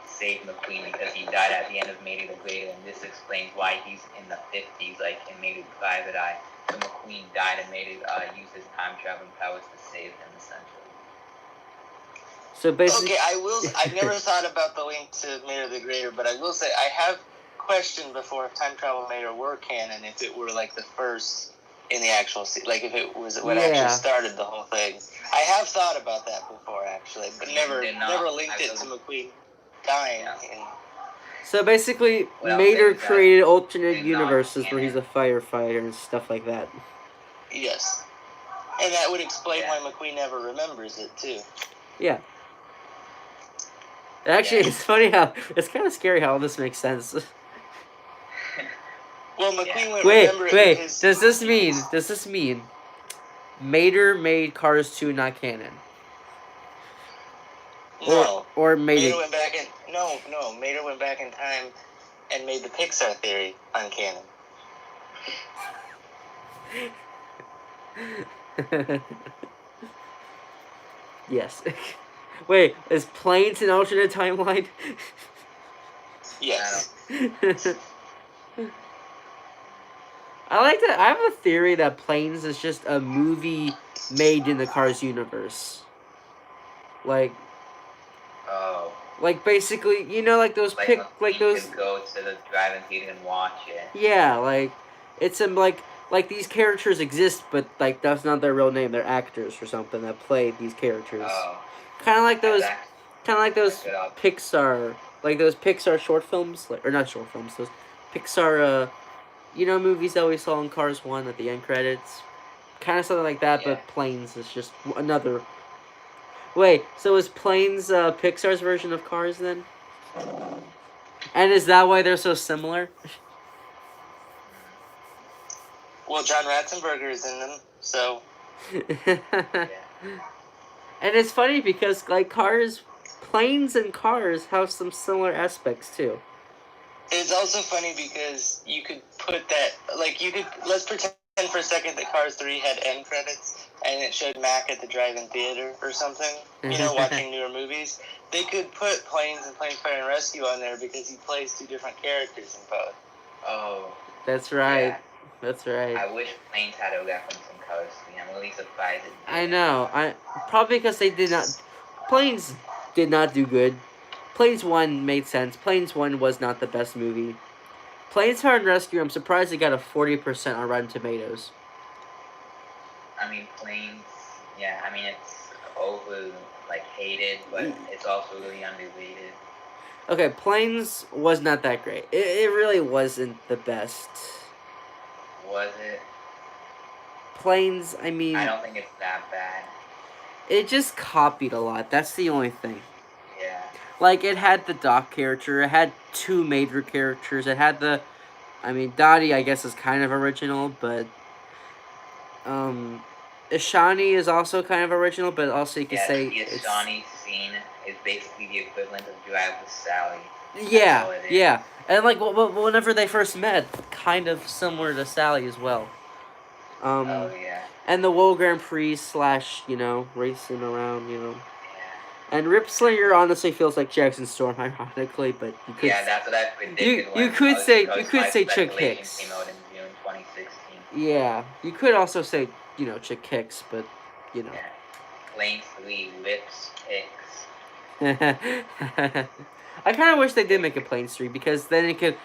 saved McQueen because he died at the end of Mater the Greater, and this explains why he's in the 50s, like in Mater Private Eye. So McQueen died, and Mater used his time traveling powers to save him, essentially. So basically, okay, I've never thought about the link to Mater the Greater, but I will say I have questioned before if time travel Mater were canon, if it were like the first in the actual like if it was what actually started the whole thing. I have thought about that before, actually, but never linked it to McQueen dying. Yeah. So basically, Mater created alternate universes where he's a firefighter and stuff like that. Yes. And that would explain why McQueen never remembers it, too. Yeah. Actually, it's funny how... It's kind of scary how all this makes sense. Well, McQueen would remember it because... Does this mean Mater made Cars 2 not canon? No. Or Mater went back in... No. Mater went back in time and made the Pixar theory uncanon. Yes. Wait, is Planes an alternate timeline? Yes. I like that. I have a theory that Planes is just a movie made in the Cars universe. Like... Oh. Like basically, you know, like those you could go to the drive-in theater and watch it. Yeah, like it's like these characters exist, but like that's not their real name. They're actors or something that play these characters. Oh. Kind of like those Pixar, like those Pixar short films, or not short films, those Pixar, you know, movies that we saw in Cars 1 at the end credits. Kind of something like that, but Planes is just another. Wait, so is Planes Pixar's version of Cars then? And is that why they're so similar? Well, John Ratzenberger is in them, so... And it's funny because, like, Planes and Cars have some similar aspects, too. It's also funny because you could put that... Like, let's pretend for a second that Cars 3 had end credits, and it showed Mac at the drive-in theater or something, you know, watching newer movies. They could put Planes and Planes Fire and Rescue on there because he plays two different characters in both. Oh. That's right. Yeah. That's right. I wish Planes had a reference in Cars 3. I'm really surprised it did. I know. Probably because they did not... Planes did not do good. Planes 1 made sense. Planes 1 was not the best movie. Planes Fire and Rescue, I'm surprised it got a 40% on Rotten Tomatoes. I mean, Planes, yeah, I mean, it's hated, but it's also really underrated. Okay, Planes was not that great. It really wasn't the best. Was it? Planes, I mean... I don't think it's that bad. It just copied a lot. That's the only thing. Yeah. Like, it had the Doc character. It had two major characters. It had the... I mean, Dottie, I guess, is kind of original, but... Ishani is also kind of original, but also you could say... the Ishani scene is basically the equivalent of Drive with Sally. Yeah. And, like, whenever they first met, kind of similar to Sally as well. And the World Grand Prix / you know, racing around, you know. Yeah. And Rip Slinger honestly feels like Jackson Storm, ironically, but you could... Yeah, that's what I predicted. You could say Chick Hicks. Came out in June 2016. Yeah, you could also say, you know, Chick Hicks, but, you know. Yeah. Lane 3, Rips Hicks. I kind of wish they did make a Planes 3, because then it could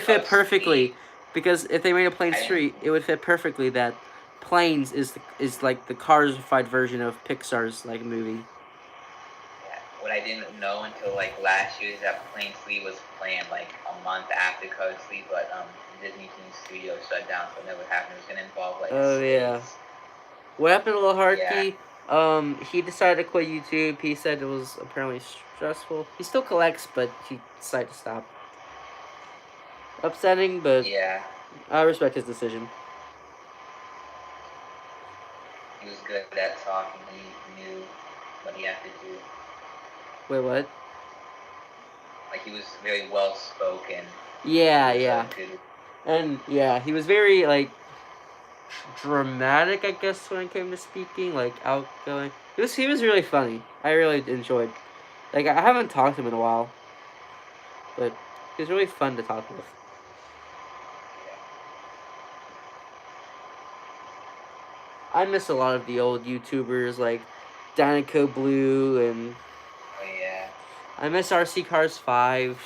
fit perfectly. Because if they made a Planes 3, it would fit perfectly that Planes is like the Cars-ified version of Pixar's like movie. Yeah, what I didn't know until like last year is that Planes 3 was planned like a month after Cars 3, but Disney Teen Studios shut down, so it never happened. It was gonna involve like. Oh yeah. What happened to Lil Harky? Yeah. He decided to quit YouTube. He said it was apparently stressful. He still collects, but he decided to stop. Upsetting, but yeah, I respect his decision. He was good at talking. He knew what he had to do. Wait, what? Like, he was very well spoken. Yeah. And yeah, he was very like. dramatic, I guess, when it came to speaking, like outgoing. He was really funny. I really enjoyed. Like I haven't talked to him in a while, but he was really fun to talk with. I miss a lot of the old YouTubers like Danico Blue and Oh yeah. I miss RC Cars 5.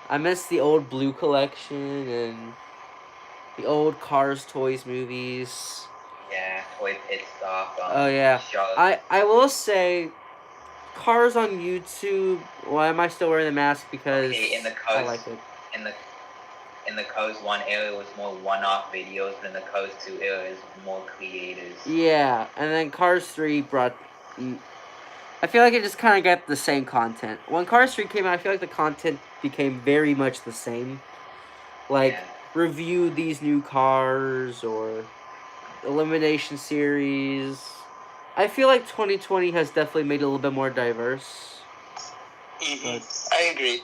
I miss the old Blue Collection and the old Cars Toys movies. Yeah, Toy Pit Stop. Oh yeah. Charlotte. I will say Cars on YouTube. Why am I still wearing the mask? Because Okay, I like it. In the Cars 1 era, it was more one-off videos, but in the Cars 2 era, it was more creators. Yeah, and then Cars 3 brought. I feel like it just kind of got the same content. When Cars 3 came out, I feel like the content became very much the same. Like, review these new cars or elimination series. I feel like 2020 has definitely made it a little bit more diverse. I agree.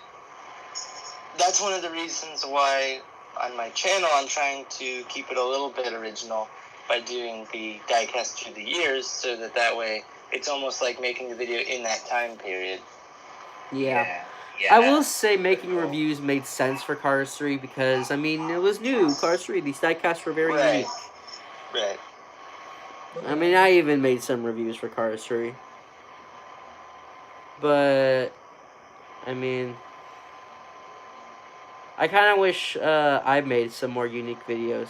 That's one of the reasons why on my channel I'm trying to keep it a little bit original by doing the diecast through the years, so that way it's almost like making a video in that time period. Yeah. I will say making reviews made sense for Cars 3 because, I mean, it was new. Cars 3, these diecasts were very unique. Right. I mean, I even made some reviews for Cars 3. But, I mean, I kind of wish I made some more unique videos.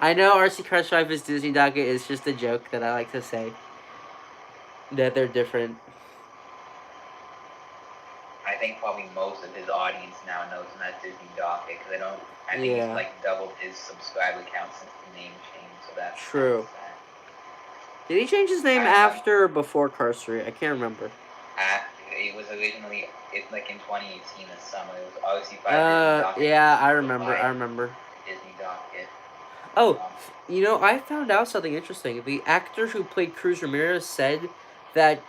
I know RC Cars 5 is Disney Docket is just a joke that I like to say. That they're different. I think probably most of his audience now knows him as Disney Docket because I think he's like doubled his subscriber count since the name change. So that's true. Did he change his name after or before Cars 3? I can't remember. It was originally like in 2018 this summer. It was RC5 Disney Docket. Yeah, I remember. Disney Docket. Oh, you know, I found out something interesting. The actor who played Cruz Ramirez said that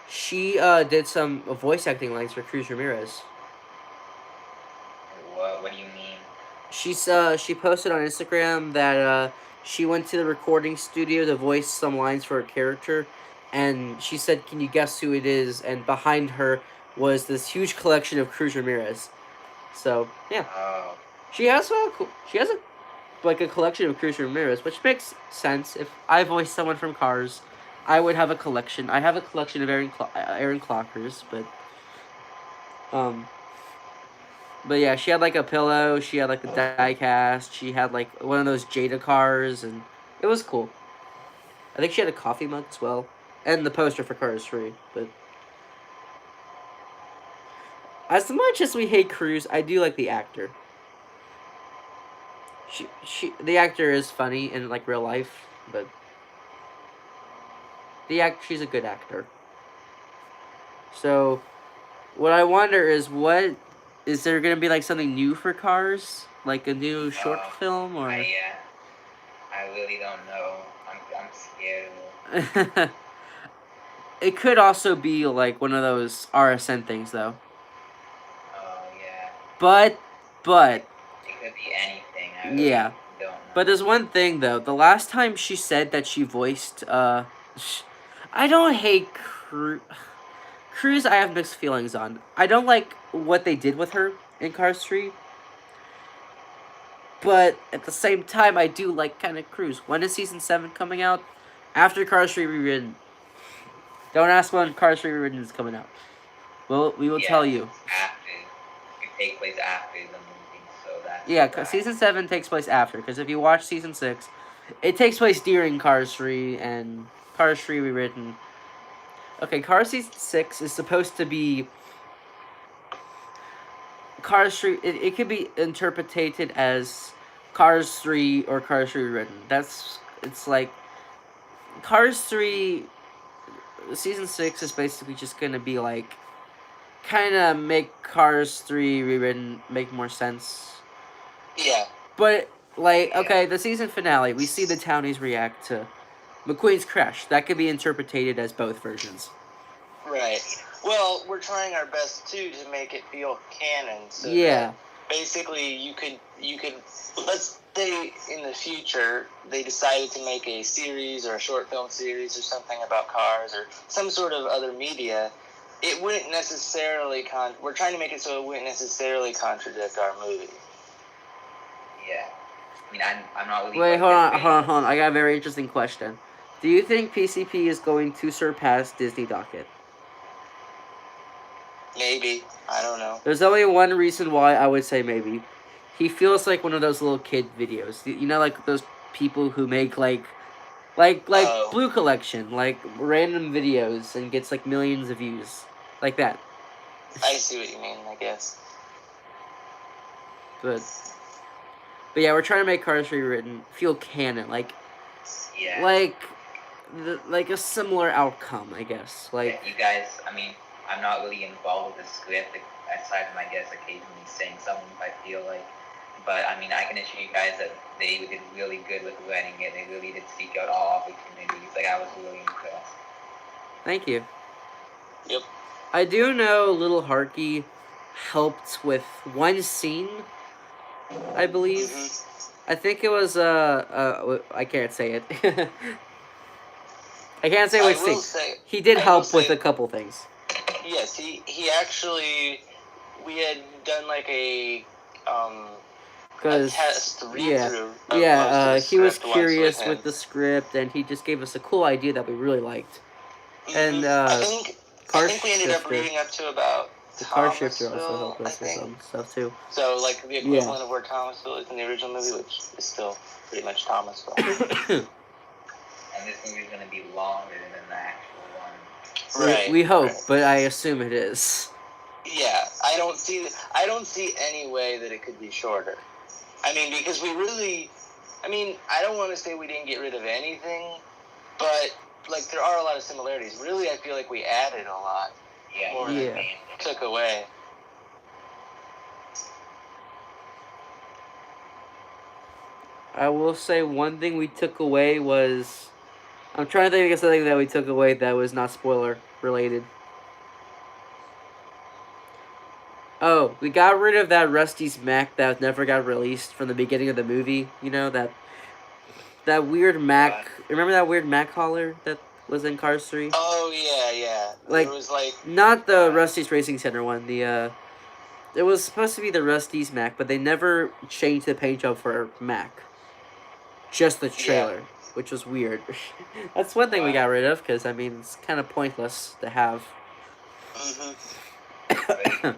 she did some voice acting lines for Cruz Ramirez. What do you mean? She posted on Instagram that she went to the recording studio to voice some lines for a character, and she said, "Can you guess who it is?" And behind her was this huge collection of Cruz Ramirez. So yeah, she has a collection of Cruz Ramirez, which makes sense. If I voiced someone from Cars, I would have a collection. I have a collection of Aaron Clockers, but yeah, she had like a pillow, she had like the diecast, she had like one of those Jada cars, and it was cool. I think she had a coffee mug as well, and the poster for Cars 3. But as much as we hate Cruz, I do like the actor. The actor is funny in like real life, but she's a good actor. So, what I wonder is is there gonna be like something new for Cars, like a new short film or? I really don't know. I'm scared. It could also be like one of those RSN things, though. Oh yeah. But. It could be anything. I really don't know. But there's one thing though. The last time she said that she voiced, I don't hate Cruz. I have mixed feelings on. I don't like what they did with her in Cars 3. But at the same time, I do like kind of Cruz. When is season 7 coming out? After Cars 3 Rewritten. Don't ask when Cars 3 Rewritten is coming out. Well, we will tell you. It takes place after the movie, so that's... Yeah, season 7 takes place after. Because if you watch season 6, it takes place during Cars 3 and Cars 3 Rewritten. Okay, Cars season 6 is supposed to be... Cars 3... It could be interpreted as Cars 3 or Cars 3 Rewritten. It's like... Cars 3... Season 6 is basically just gonna be like... Kind of make Cars 3 Rewritten make more sense. Yeah. But, like, okay, the season finale, we see the townies react to McQueen's crash. That could be interpreted as both versions. Right. Well, we're trying our best, too, to make it feel canon. So basically you could let's say in the future they decided to make a series or a short film series or something about cars or some sort of other media. It wouldn't necessarily we're trying to make it so it wouldn't necessarily contradict our movie. Yeah. I mean, I'm not really. Wait, hold on. I got a very interesting question. Do you think PCP is going to surpass Disney Docket? Maybe. I don't know. There's only one reason why I would say maybe. He feels like one of those little kid videos. You know, like those people who make like Blue Collection, like random videos and gets like millions of views, like that. I see what you mean. I guess. But yeah, we're trying to make Cars Rewritten feel canon, like a similar outcome, I guess. Like you guys, I mean, I'm not really involved with the script aside from I guess occasionally saying something if I feel like. But I mean, I can assure you guys that they did really good with writing it. They really did seek out all opportunities. Like I was really impressed. Thank you. Yep. I do know Little Harky helped with one scene, I believe. Mm-hmm. I think it was I can't say it. I can't say which scene. He did help with a couple things. Yes, he actually, we had done like a test read-through. He was curious with the script, and he just gave us a cool idea that we really liked. Mm-hmm. And I think we ended up reading up to about TheCarsShifter also helped us with some stuff too. So like the equivalent of where Thomasville is in the original movie, which is still pretty much Thomasville. And this movie is going to be longer than the actual one. Right. We hope, but I assume it is. Yeah, I don't see any way that it could be shorter. I mean, because we really, I don't want to say we didn't get rid of anything, but like there are a lot of similarities. Really, I feel like we added a lot more than we took away. I will say one thing we took away was, I'm trying to think of something that we took away that was not spoiler related. Oh, we got rid of that Rusty's Mac that never got released from the beginning of the movie. You know, that weird Mac. Remember that weird Mac collar that was in Cars 3? Oh, yeah. Like, it was like, not the Rusty's Racing Center one. It was supposed to be the Rusty's Mac, but they never changed the paint job for Mac. Just the trailer, which was weird. That's one thing we got rid of, because, it's kind of pointless to have. Mm-hmm.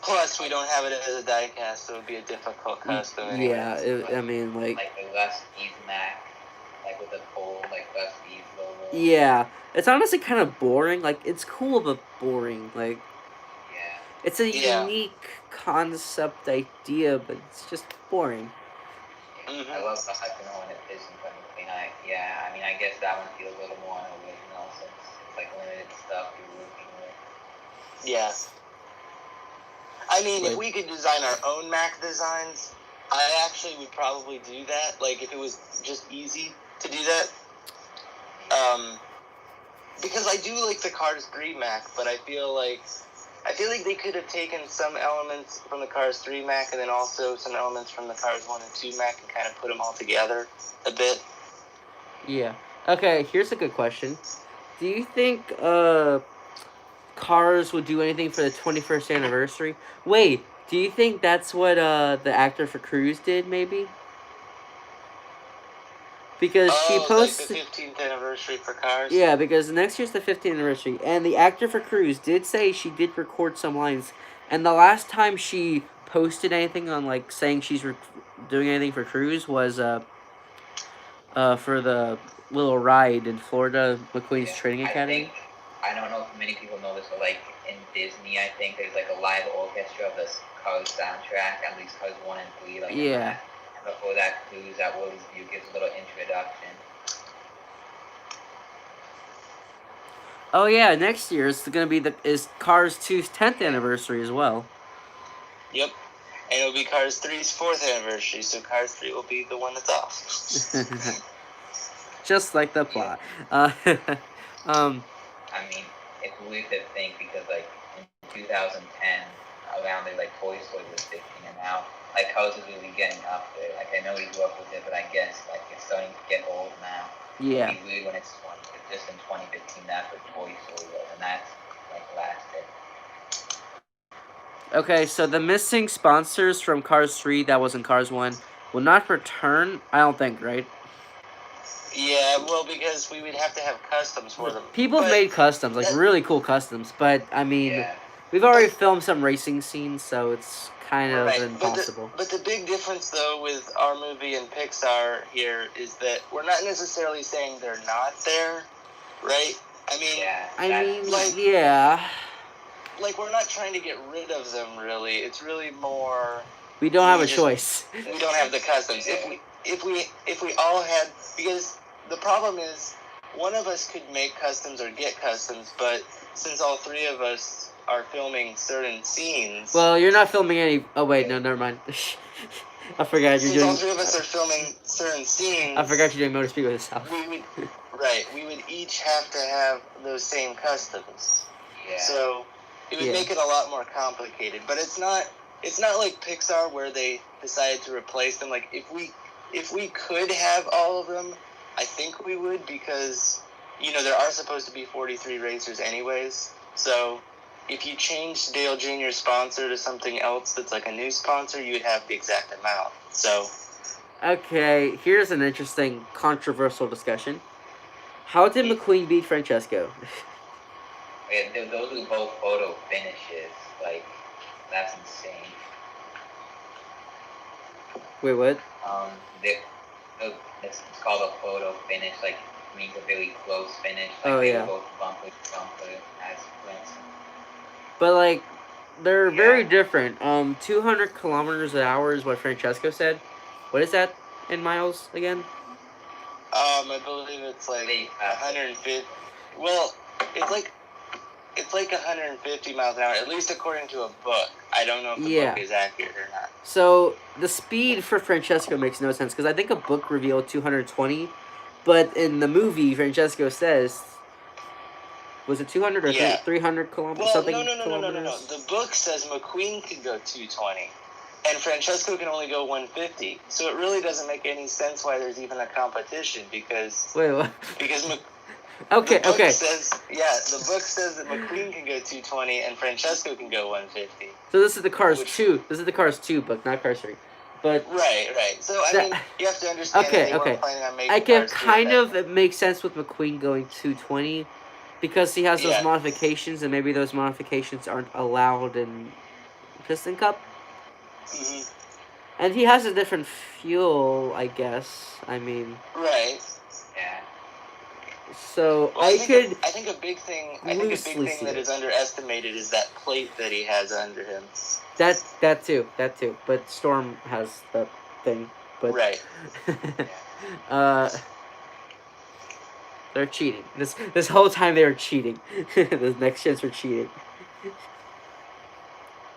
Plus, we don't have it as a diecast, so it would be a difficult custom anyway. Yeah, like the Rusty's Mac, like with the full, Rusty's logo. Yeah, it's honestly kind of boring. Like, it's cool, but boring. Like, it's a unique concept idea, but it's just boring. Mm-hmm. I love the hyphen when it is in front of clean eye. Yeah, I guess that one feels a little more original since it's like limited stuff you're working with. Yeah. If we could design our own Mac designs, I actually would probably do that. Like, if it was just easy to do that. Because I do like the Cars 3 Mac, but I feel like they could have taken some elements from the Cars 3 Mac and then also some elements from the Cars 1 and 2 Mac and kind of put them all together a bit. Yeah. Okay, here's a good question. Do you think Cars would do anything for the 21st anniversary? Wait, do you think that's what the actor for Cruise did, maybe? Because she posted... like the 15th anniversary for Cars? Yeah, because next year's the 15th anniversary, and the actor for Cruise did say she did record some lines, and the last time she posted anything on, saying she's doing anything for Cruise was, for the little ride in Florida, McQueen's Training Academy. I don't know if many people know this, but in Disney, I think there's a live orchestra of this Cars soundtrack, at least Cars 1 and 3. And before that, Cruise at Willie's View gives a little introduction. Oh yeah, next year is gonna be is Cars 2's 10th anniversary as well. Yep, and it'll be Cars 3's 4th anniversary, so Cars 3 will be the one that's off. Just like the plot. It's weird to think because in 2010, around there, like Toy Story was 15, and now like Cars is really getting up there. Like I know we grew up with it, but I guess like it's starting to get old now. Yeah. It'll be weird when it's 20. Just in 2015, that's what Toy Story was, and that's like last year. Okay, so the missing sponsors from Cars 3 that was in Cars 1 will not return, I don't think, right? Yeah, well, because we would have to have customs for them. People have But made customs, like really cool customs, but I mean, Yeah. we've already filmed some racing scenes, so it's kind of right, impossible. But the big difference, though, with our movie and Pixar here is that we're not necessarily saying they're not there, right? I mean, yeah. Like we're not trying to get rid of them. Really, it's really more. We don't have a choice. We don't have the customs. If we all had, because the problem is one of us could make customs or get customs, but since all three of us are filming certain scenes. Well, you're not filming any. Oh wait, no, never mind. I forgot you're doing. Since all three of us are filming certain scenes. I forgot you're doing Motor Speed with yourself. We would each have to have those same customs. Yeah. So it would make it a lot more complicated. But it's not like Pixar where they decided to replace them. Like if we could have all of them, I think we would, because there are supposed to be 43 racers anyways. So if you change Dale Jr.'s sponsor to something else that's like a new sponsor, you would have the exact amount. So okay, here's an interesting controversial discussion. How did McQueen beat Francesco? Yeah, those are both photo finishes. Like, that's insane. Wait, what? It's called a photo finish. Like, it means a really close finish. Like, oh, they yeah. were both bumper to bumper as sprints. But, like, they're very different. 200 kilometers an hour is what Francesco said. What is that in miles again? I believe it's like 150. Well, it's like 150 miles an hour, at least according to a book. I don't know if the book is accurate or not. So the speed for Francesco makes no sense, because I think a book revealed 220, but in the movie, Francesco says, was it 200 or 300 kilometers? Well, something no. kilometers? The book says McQueen can go 220. And Francesco can only go 150, so it really doesn't make any sense why there's even a competition, because... Wait, what? Because okay. The book says that McQueen can go 220 and Francesco can go 150. So this is the Cars 2. This is the Cars 2 book, not Cars 3. But right. So I mean, you have to understand that they weren't planning on making Cars 3. It makes sense with McQueen going 220, because he has those modifications, and maybe those modifications aren't allowed in Piston Cup. Mm-hmm. And he has a different fuel, I guess. I mean... Right. Yeah. So, well, I think a big thing that is underestimated is that plate that he has under him. That too. But Storm has that thing. But right. They're cheating. This whole time they were cheating. The next gens were cheating.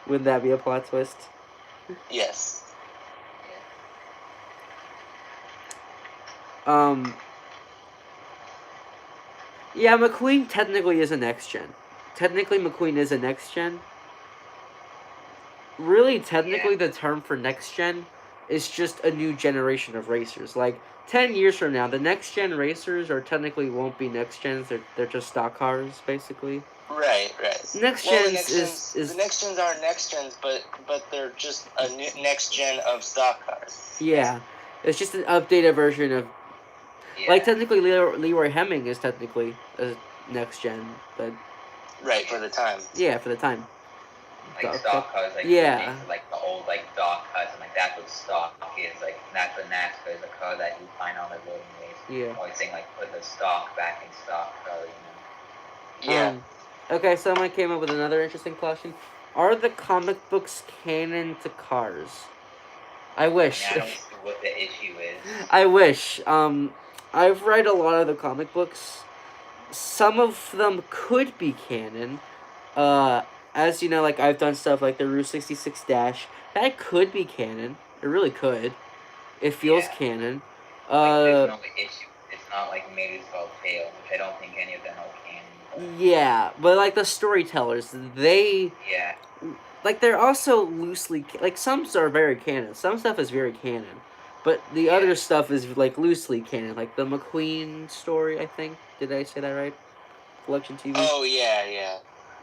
Wouldn't that be a plot twist? Yes. Yeah, McQueen technically is a next gen. Technically, McQueen is a next gen. Really, technically, the term for next gen is just a new generation of racers. Like 10 years from now, the next gen racers are technically won't be next gens. They're just stock cars, basically. Right. Next gens the next gens are next gens, but they're just a new next gen of stock cars. Yeah, it's just an updated version of. Yeah. Like technically, Leroy Hemming is technically a next gen, but. Right, for the time. Yeah, for the time. Like stock cars, like like the old like dog cuts, and like that's what stock is. Like that's what NASCAR is, a car that you find on the road and race. Yeah. Always saying like put the stock back in stock car, Yeah. Okay, someone came up with another interesting question. Are the comic books canon to Cars? I wish. I don't see what the issue is. I wish. I've read a lot of the comic books. Some of them could be canon. As you know, like I've done stuff like the Route 66 Dash. That could be canon. It really could. It feels canon. There's no issue. It's not like Made as Well Tale, which I don't think any of them are canon. Yeah, but like the storytellers, they... Yeah. like they're also loosely like some are very canon. Some stuff is very canon, but the other stuff is like loosely canon. Like the McQueen story, I think. Did I say that right? COOLection TV. Oh yeah.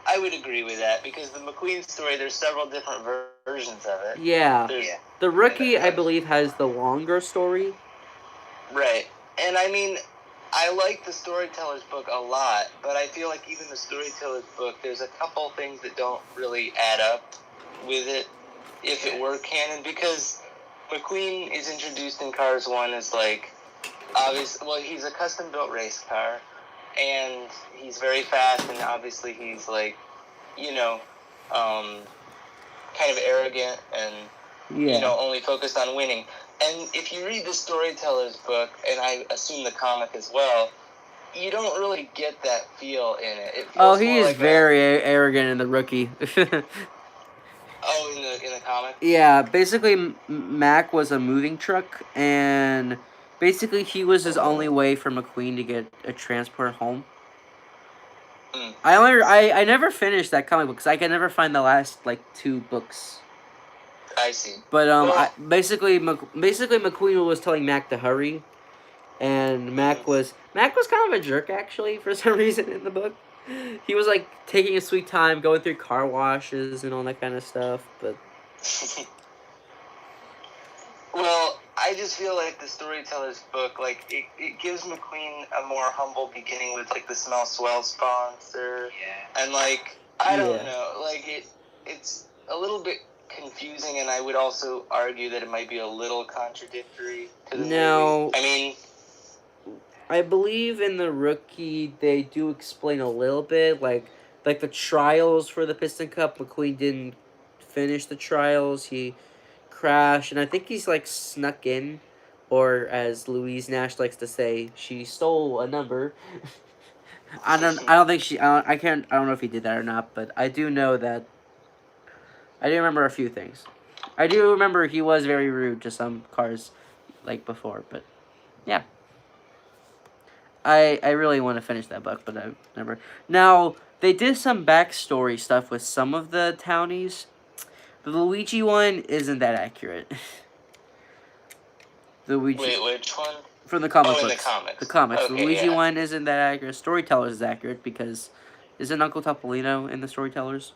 I would agree with that because the McQueen story, there's several different versions of it. Yeah. The Rookie, I believe, has the longer story. Right, and I mean, I like the Storyteller's book a lot, but I feel like even the Storyteller's book, there's a couple things that don't really add up with it if it were canon, because McQueen is introduced in Cars 1 as, like, he's a custom-built race car, and he's very fast, and obviously he's, like, you know, kind of arrogant and, only focused on winning. And if you read the Storyteller's book, and I assume the comic as well, you don't really get that feel in it. It feels he is like very arrogant in the Rookie. in the comic? Yeah, basically Mac was a moving truck, and basically he was his only way for McQueen to get a transport home. I never finished that comic book because I could never find the last like 2 books. I see. But basically McQueen was telling Mac to hurry, and Mac was kind of a jerk actually for some reason in the book. He was like taking a sweet time, going through car washes and all that kind of stuff, but. Well, I just feel like the Storyteller's book, like, it gives McQueen a more humble beginning with, like, the Smell Swell sponsor. Yeah. And, like, I don't know. Like, it's a little bit confusing, and I would also argue that it might be a little contradictory to the movie. I mean, I believe in the Rookie, they do explain a little bit, like the trials for the Piston Cup. McQueen didn't finish the trials. He crashed, and I think he's like snuck in, or as Louise Nash likes to say, she stole a number. I don't think she. I don't know if he did that or not, but I do know that. I do remember a few things. I do remember he was very rude to some cars, like before, but yeah. I really want to finish that book, but I've never. Now, they did some backstory stuff with some of the townies. The Luigi one isn't that accurate. The Luigi. Wait, which one? From the comic books. In the comics. The comics. Okay, the Luigi one isn't that accurate. Storytellers is accurate because isn't Uncle Topolino in the Storytellers?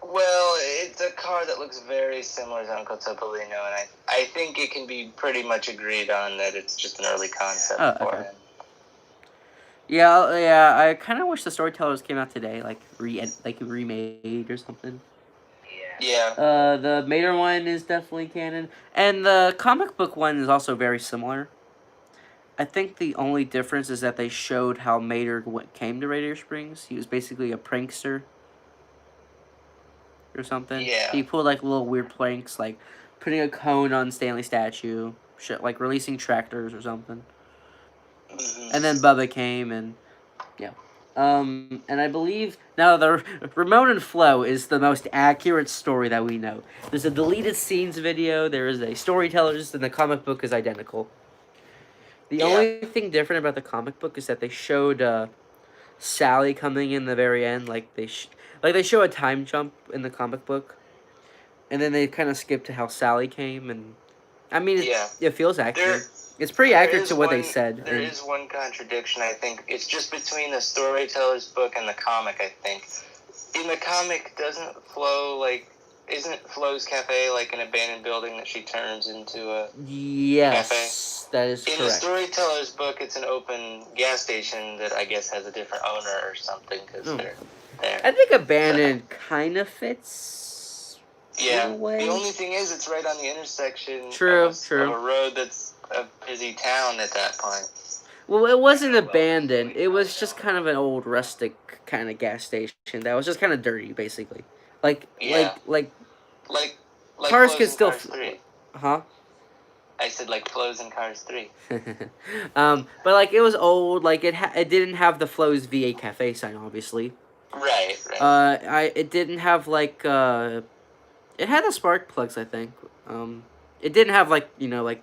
Well, it's a car that looks very similar to Uncle Topolino, and I think it can be pretty much agreed on that it's just an early concept for him. Yeah. I kind of wish the Storytellers came out today, like remade or something. Yeah. The Mater one is definitely canon, and the comic book one is also very similar. I think the only difference is that they showed how Mater came to Radiator Springs. He was basically a prankster or something. Yeah. He pulled like little weird pranks, like putting a cone on Stanley's statue, like releasing tractors or something. Mm-hmm. And then Bubba came, and yeah. And I believe now the Ramon and Flo is the most accurate story that we know. There's a deleted scenes video. There is a Storytellers, and the comic book is identical. The only thing different about the comic book is that they showed Sally coming in the very end. Like they show a time jump in the comic book, and then they kind of skip to how Sally came. And I mean, it feels accurate. It's pretty accurate to what they said. There is one contradiction, I think. It's just between the Storyteller's book and the comic, I think. In the comic, isn't Flo's Cafe like an abandoned building that she turns into a cafe? That is correct. In the Storyteller's book, it's an open gas station that I guess has a different owner or something, because they're there. I think abandoned kind of fits. Yeah. The only thing is, it's right on the intersection True. of a road that's a busy town at that point. Well, it wasn't abandoned. It was just kind of an old rustic kind of gas station that was just kind of dirty, basically. Like cars could still. Huh? I said like Flo's in Cars 3. But like it was old. Like it didn't have the Flo's VA Cafe sign, obviously. Right. It didn't have like it had the spark plugs, I think. It didn't have like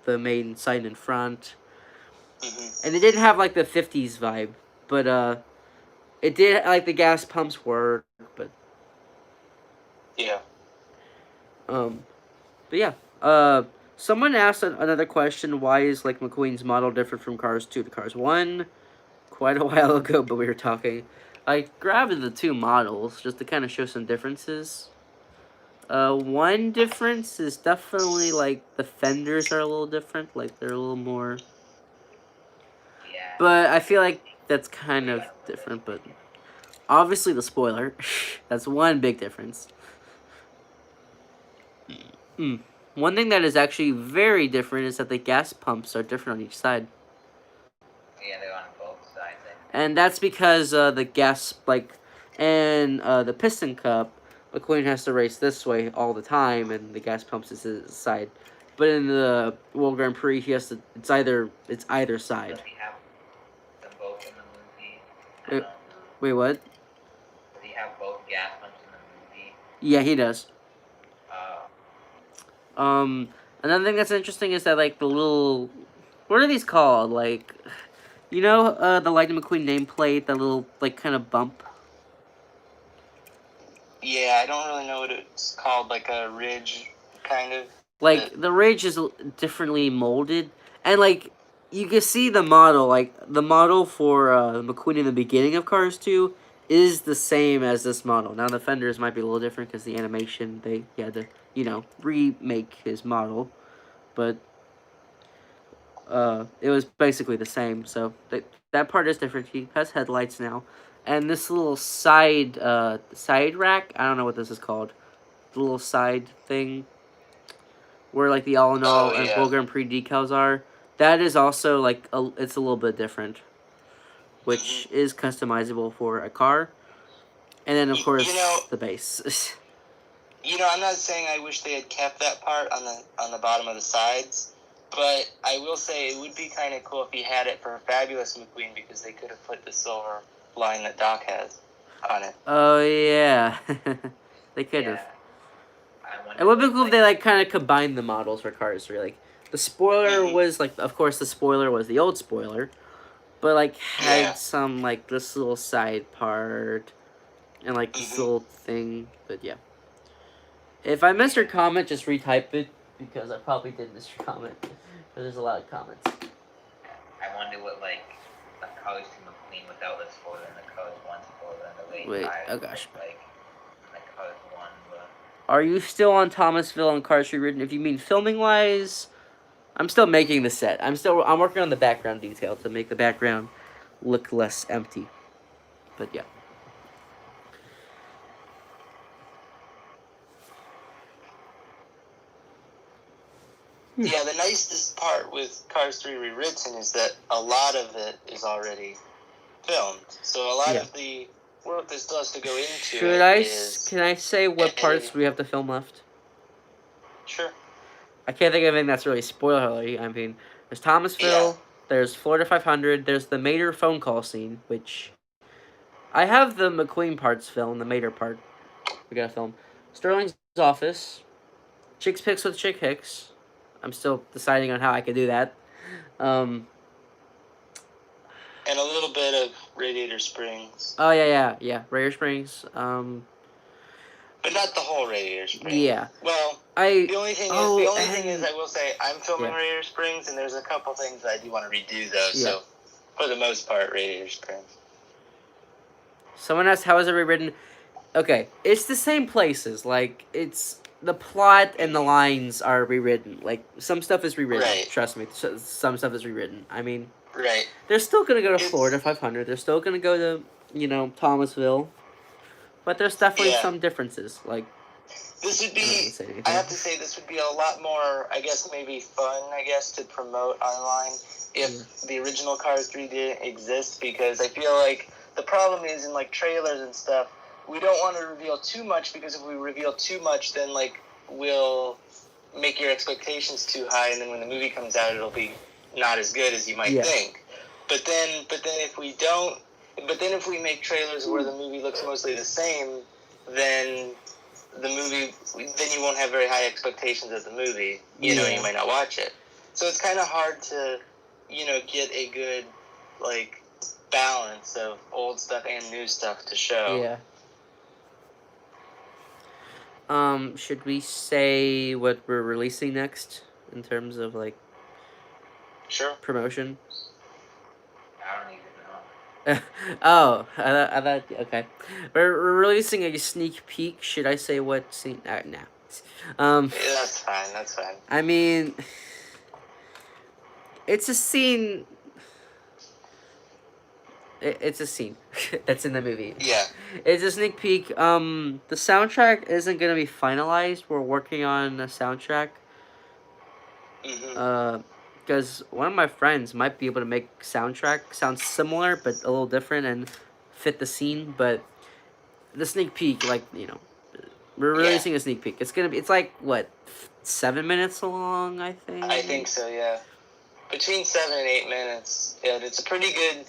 the main sign in front, and it didn't have like the 50s vibe, but it did like the gas pumps work, but yeah. But yeah, someone asked another question: why is like McQueen's model different from Cars 2 to Cars 1? Quite a while ago, but we were talking. I grabbed the two models just to kind of show some differences. One difference is definitely like the fenders are a little different, like they're a little more. Yeah. But I feel like that's kind of different. But obviously the spoiler, that's one big difference. One thing that is actually very different is that the gas pumps are different on each side. Yeah, they're on both sides. And that's because the gas, like, and the piston cup, McQueen has to race this way all the time, and the gas pumps is his side. But in the World Grand Prix, he has to. It's either side. Does he have them both in the movie? I Wait, don't know. wait, what? Does he have both gas pumps in the movie? Yeah, he does. Uh, Another thing that's interesting is that like the little, what are these called? Like, you know, the Lightning McQueen nameplate, that little like kind of bump. Yeah, I don't really know what it's called, like a ridge, kind of. Like the ridge is differently molded, and like you can see the model. Like the model for McQueen in the beginning of Cars 2 is the same as this model. Now the fenders might be a little different because the animation he had to remake his model, but it was basically the same. So that part is different. He has headlights now, and this little side rack. I don't know what this is called. The little side thing where like the all in all and World Grand Prix decals are. That is also like it's a little bit different, which is customizable for a car. And then of course the base. I'm not saying I wish they had kept that part on the bottom of the sides, but I will say it would be kind of cool if he had it for Fabulous McQueen, because they could have put the silver line that Doc has on it. Oh yeah, they could have. It would be cool if they like kind of combined the models for Cars 3. Like the spoiler was like, of course, the spoiler was the old spoiler, but like had some like this little side part and like this little thing. But yeah, if I missed your comment, just retype it because I probably did miss your comment. Because there's a lot of comments. I wonder what like the Cars 2 McQueen without the spoiler and the Cars 1 spoiler and the late Oh gosh. Like Cars 1, but... Are you still on Thomasville on Cars Rewritten? If you mean filming wise, I'm still making the set. I'm working on the background detail to make the background look less empty. But yeah. Yeah, the nicest part with Cars 3 Rewritten is that a lot of it is already filmed. So a lot of the work that still has to go into Can I say what parts we have to film left? Sure. I can't think of anything that's really spoilery. I mean, there's Thomasville, there's Florida 500, there's the Mater phone call scene, which I have the McQueen parts filmed, the Mater part we gotta film. Sterling's office, Chick's Picks with Chick Hicks. I'm still deciding on how I could do that. And a little bit of Radiator Springs. Oh yeah, Radiator Springs. But not the whole Radiator Springs. Yeah. Well, the only thing is, I will say I'm filming Radiator Springs, and there's a couple things I do want to redo though. Yeah. So, for the most part, Radiator Springs. Someone asked, "How is it rewritten?" Okay, it's the same places. Like it's the plot and the lines are rewritten. Like some stuff is rewritten. Right. Trust me, some stuff is rewritten. I mean, right. They're still gonna go to Florida 500. They're still gonna go to Thomasville, but there's definitely some differences. Like this would be. I have to say this would be a lot more. I guess maybe fun. I guess to promote online if the original Cars 3 didn't exist, because I feel like the problem is in like trailers and stuff. We don't want to reveal too much, because if we reveal too much, then like we'll make your expectations too high, and then when the movie comes out, it'll be not as good as you might think. But then if we don't, if we make trailers where the movie looks mostly the same, then you won't have very high expectations of the movie. You know, you might not watch it. So it's kind of hard to, get a good like balance of old stuff and new stuff to show. Yeah. Should we say what we're releasing next in terms of like Sure. promotion? I don't even know. Oh, I thought okay. We're releasing a sneak peek. Should I say what scene? No. Yeah, that's fine. That's fine. I mean, it's a scene. It's a scene that's in the movie. Yeah. It's a sneak peek. The soundtrack isn't gonna be finalized. We're working on a soundtrack. Mm-hmm. Because one of my friends might be able to make soundtrack sound similar but a little different and fit the scene. But the sneak peek, like we're Yeah. releasing a sneak peek. It's like what 7 minutes long, I think. I think so. Yeah. Between 7 and 8 minutes. Yeah, it's a pretty good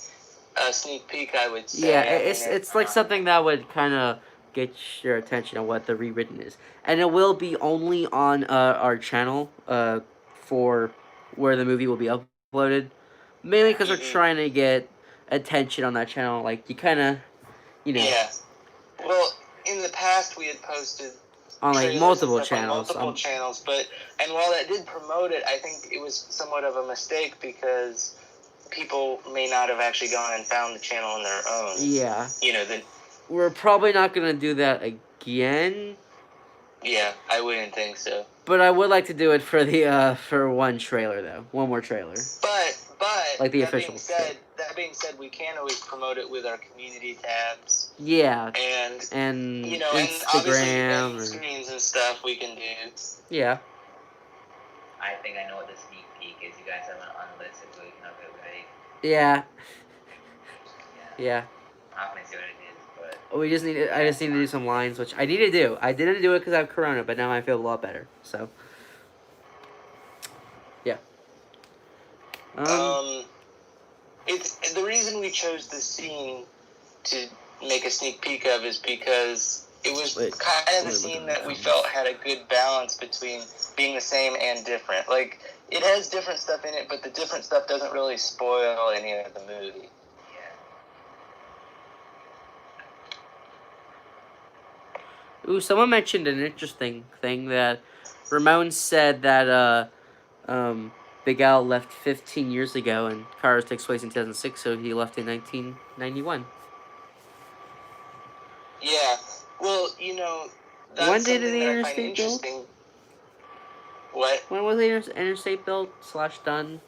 sneak peek, I would say. Yeah, I mean, it's like something that would kind of get your attention on what the rewritten is, and it will be only on our channel for where the movie will be uploaded, mainly because we're Mhm. trying to get attention on that channel. Like you kind of, Yeah. Well, in the past we had posted on like trailers multiple and stuff on channels. multiple channels, but while that did promote it, I think it was somewhat of a mistake because people may not have actually gone and found the channel on their own. Yeah, The we're probably not gonna do that again. yeah, I wouldn't think so. But I would like to do it for the for one trailer though, one more trailer. But Like the that official being said, we can always promote it with our community tabs. Yeah, and and and obviously Instagram end screens and stuff we can do. Yeah. I think I know what the sneak peek is. You guys have an unlisted version of it, right? Yeah. Yeah. I'm not gonna say what it is, but We just need. I just need to do some lines, which I need to do. I didn't do it because I have Corona, but now I feel a lot better. So. Yeah. It's the reason we chose this scene to make a sneak peek of is because it was kind of the scene that we felt had a good balance between being the same and different. Like it has different stuff in it, but the different stuff doesn't really spoil any of the movie. Ooh, someone mentioned an interesting thing that Ramon said that Big Al left 15 years ago, and Cars takes place in 2006, so he left in 1991. Yeah, well, that's when did something the that I find interstate build? interesting. What? When was the interstate built / done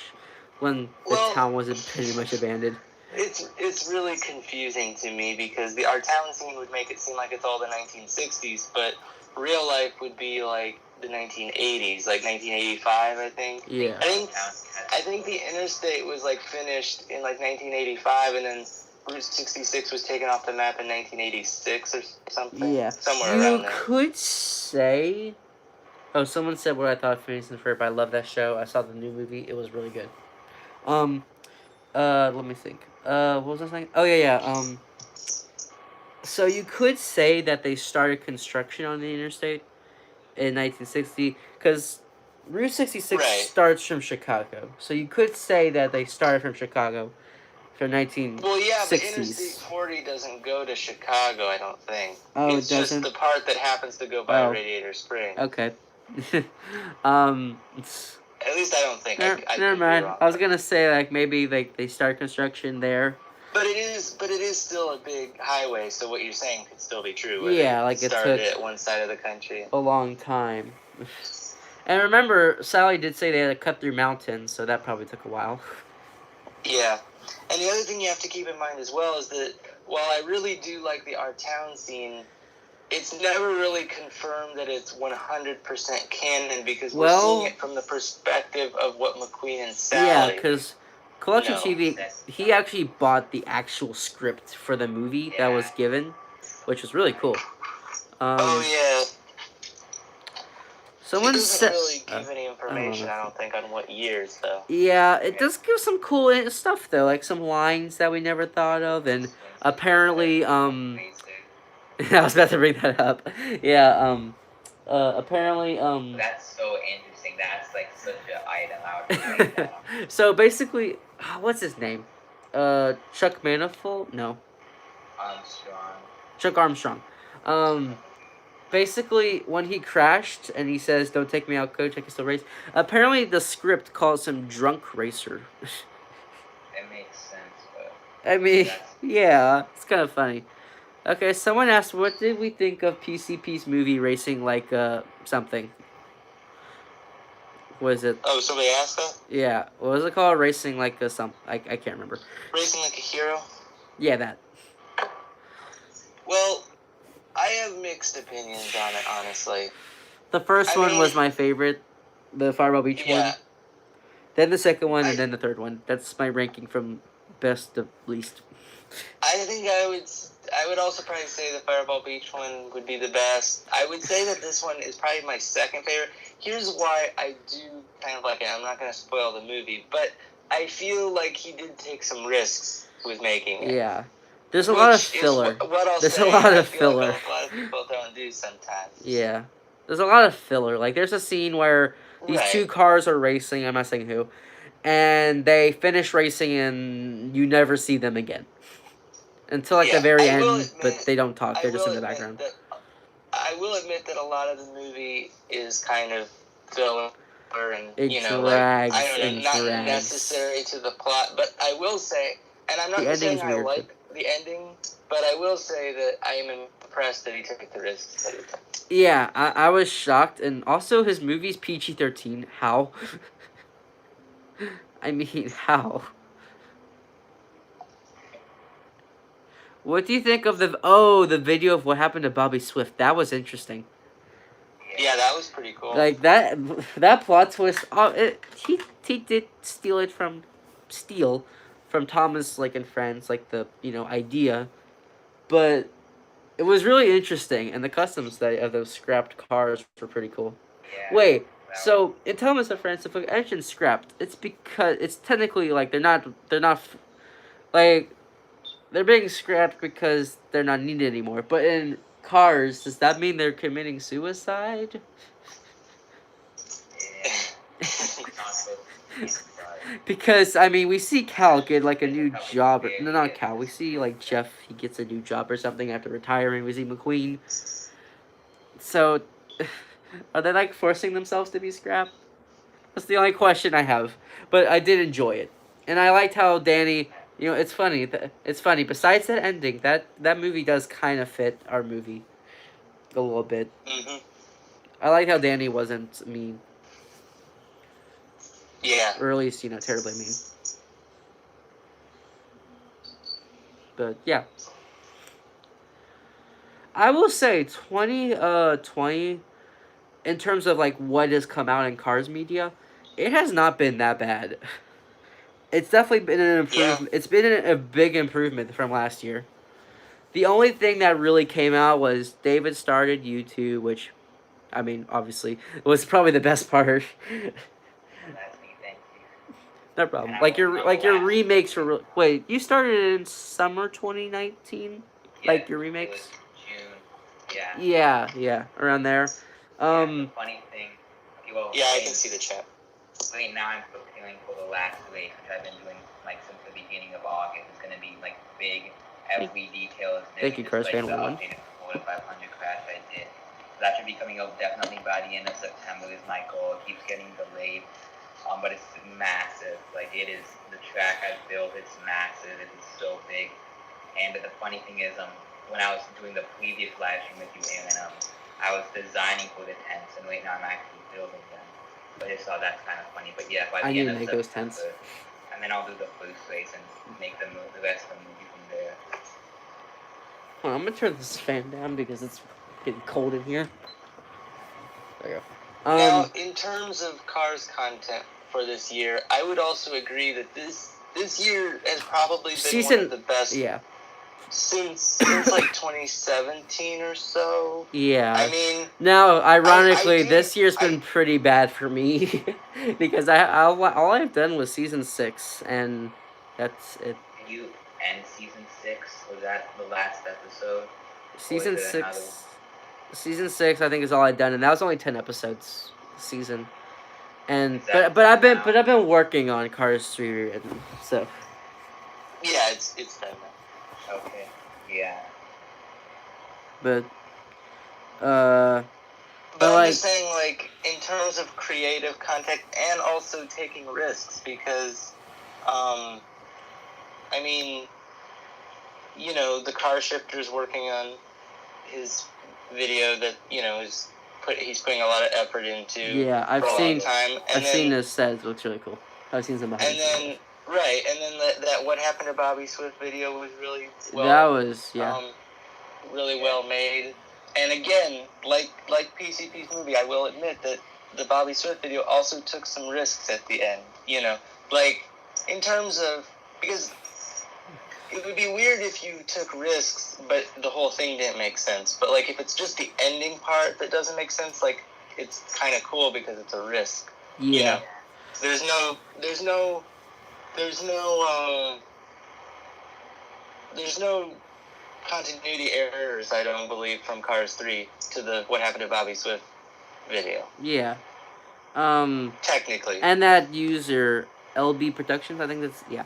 / when the town was pretty much abandoned? It's really confusing to me because our town scene would make it seem like it's all the 1960s, but real life would be like the 1980s, like 1985, I think. Yeah. I think the interstate was like finished in like 1985, and then Route 66 was taken off the map in 1986 or something. Yeah. Somewhere around there. You could say. Oh, someone said what I thought of Phineas and Ferb. I love that show. I saw the new movie. It was really good. Let me think. What was I saying? Oh yeah. So you could say that they started construction on the interstate in 1960 because Route 66 starts from Chicago. So you could say that they started from Chicago from 1960s. Well, yeah, but Interstate 40 doesn't go to Chicago, I don't think. Oh, it's just the part that happens to go by Radiator Springs. Okay. At least I don't think. Never mind. I was gonna say like maybe like they start construction there. But it is still a big highway, so what you're saying could still be true. Yeah, like it started took at one side of the country. A long time. And remember, Sally did say they had to cut through mountains, so that probably took a while. Yeah. And the other thing you have to keep in mind as well is that while I really do like the Our Town scene, it's never really confirmed that it's 100% canon because we're seeing it from the perspective of what McQueen and Sally. Yeah, because COOLection TV, he actually bought the actual script for the movie that was given, which was really cool. Yeah. Someone said. It doesn't really give any information, I don't think, on what years, though. Yeah, it does give some cool stuff, though, like some lines that we never thought of, and apparently, I was about to bring that up. Yeah, apparently, That's so interesting. That's like such an item out. So basically, what's his name? Chuck Manifold? No. Armstrong. Chuck Armstrong. basically, when he crashed and he says, "Don't take me out, coach, I can still race," apparently the script calls him drunk racer. It makes sense, but I mean, that's yeah, it's kind of funny. Okay, someone asked, what did we think of PCP's movie Racing Like something? Was it? Oh, somebody asked that? Yeah, what was it called? Racing Like some. I can't remember. Racing Like a Hero? Yeah, that. Well, I have mixed opinions on it, honestly. The first I one mean, was my favorite, the Fireball Beach yeah. one. Then the second one, and I- then the third one. That's my ranking from best to least. I think I would also probably say the Fireball Beach one would be the best. I would say that this one is probably my second favorite. Here's why I do kind of like it. I'm not going to spoil the movie, but I feel like he did take some risks with making it. Yeah. There's a lot of Which is filler. what I'll There's say. a lot I of feel filler. like a lot of people don't do sometimes. Yeah. There's a lot of filler. Like, there's a scene where these two Right. cars are racing, I'm not saying who, and they finish racing and you never see them again. Until, like, the Yeah, very I will end, but admit. they don't talk. I They're just in will the admit background. that. I will admit that a lot of the movie is kind of filler and It like drags I don't know, and not drags. necessary to the plot. But I will say, and I'm not The saying ending's I weird, like the ending, but I will say that I am impressed that he took the risks that he took. Yeah, I was shocked. And also, his movie's PG-13. How? I mean, how? What do you think of the video of what happened to Bobby Swift? That was interesting. Yeah, that was pretty cool. Like, that plot twist, he did steal from Thomas, like, and friends, like, the, idea. But it was really interesting, and the customs of those scrapped cars were pretty cool. yeah. Wait, so in Thomas and Friends, if an engine's scrapped, it's because it's technically like like they're being scrapped because they're not needed anymore. But in cars, does that mean they're committing suicide? Because I mean, we see Cal get like a new job. No, not Cal. We see like Jeff. He gets a new job or something after retiring. We see McQueen. So, are they like forcing themselves to be scrapped? That's the only question I have. But I did enjoy it, and I liked how Danny. It's funny. It's funny. Besides that ending, that movie does kind of fit our movie a little bit. Mm-hmm. I like how Danny wasn't mean. Yeah. Or at least, terribly mean. But yeah. I will say 2020 in terms of like what has come out in Cars media, it has not been that bad. It's definitely been an improvement. Yeah. It's been a big improvement from last year. The only thing that really came out was David started YouTube, which, I mean, obviously, was probably the best part. No problem. Like your remakes were wait, you started in summer 2019? Yeah, like your remakes? June. Yeah. Yeah, around there. The funny thing. Okay, well, yeah, I can see the chat. Right now I'm preparing for the last race, which I've been doing like since the beginning of August. It's gonna be like big, every detail is new. Thank you, Cars like Fan the 1. updated 500 crash I did. So that should be coming out definitely by the end of September is my goal. It keeps getting delayed. But it's massive. Like it is the track I've built. It's massive. It is so big. And the funny thing is, when I was doing the previous live stream with you, Aaron, I was designing for the tents, and right now I'm actually building them. So I just thought that's kind of funny. But yeah, by the end of September, those tents. And then I'll do the first race and make the rest of the movie from there. Hold on, I'm gonna turn this fan down because it's getting cold in here. There you go. Now, in terms of Cars content for this year, I would also agree that this year has probably been one of the best. Yeah. Since like 2017 or so. Yeah. I mean. Now, ironically, this year's been pretty bad for me because all I've done was season 6, and that's it. Did you end season 6? Was that the last episode? Season 6. Season 6, I think, is all I've done, and that was only 10 episodes this season. And but I've been working on Cars 3 and so. Yeah, it's done now. Okay. Yeah. But But I'm like, just saying, like, in terms of creative content and also taking risks, because, I mean, you know, the car shifter's working on his video that, you know, he's putting a lot of effort into yeah, for a long time. And I've seen this set. It looks really cool. I've seen some behind the scenes. Right, and then that What Happened to Bobby Swift video was really well. That was, yeah. Really well made. And again, like PCP's movie, I will admit that the Bobby Swift video also took some risks at the end. You know, like in terms of, because it would be weird if you took risks, but the whole thing didn't make sense. But like if it's just the ending part that doesn't make sense, like it's kind of cool because it's a risk. Yeah. You know? There's no continuity errors, I don't believe, from Cars 3 to the What Happened to Bobby Swift video. Yeah. Technically. And that user, LB Productions, I think that's, yeah.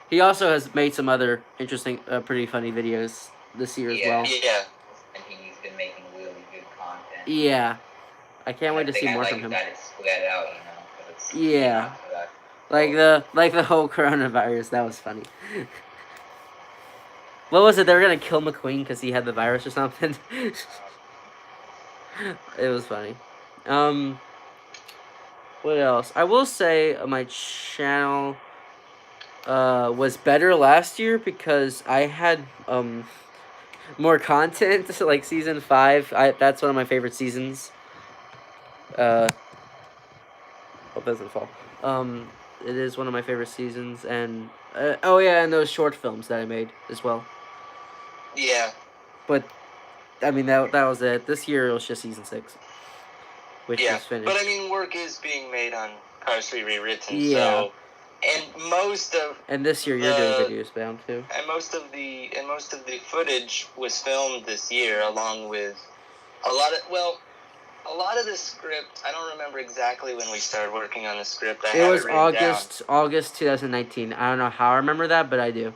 He also has made some other interesting, pretty funny videos this year as well. Yeah. And he's been making really good content. Yeah. I can't wait to see more from him. That it's split out, you know. 'Cause it's, Yeah. you know, Like the whole coronavirus, that was funny. What was it? They were gonna kill McQueen because he had the virus or something. It was funny. What else? I will say my channel was better last year because I had more content. So like season 5, that's one of my favorite seasons. Hope that doesn't fall. It is one of my favorite seasons, and oh yeah, and those short films that I made as well. Yeah. But I mean that was it. This year it was just season 6, which was finished. But I mean, work is being made on Cars 3 Rewritten. Yeah. So, and this year you're doing videos bound too. And most of the footage was filmed this year, along with a lot of the script. I don't remember exactly when we started working on the script. It was August 2019. I don't know how I remember that, but I do.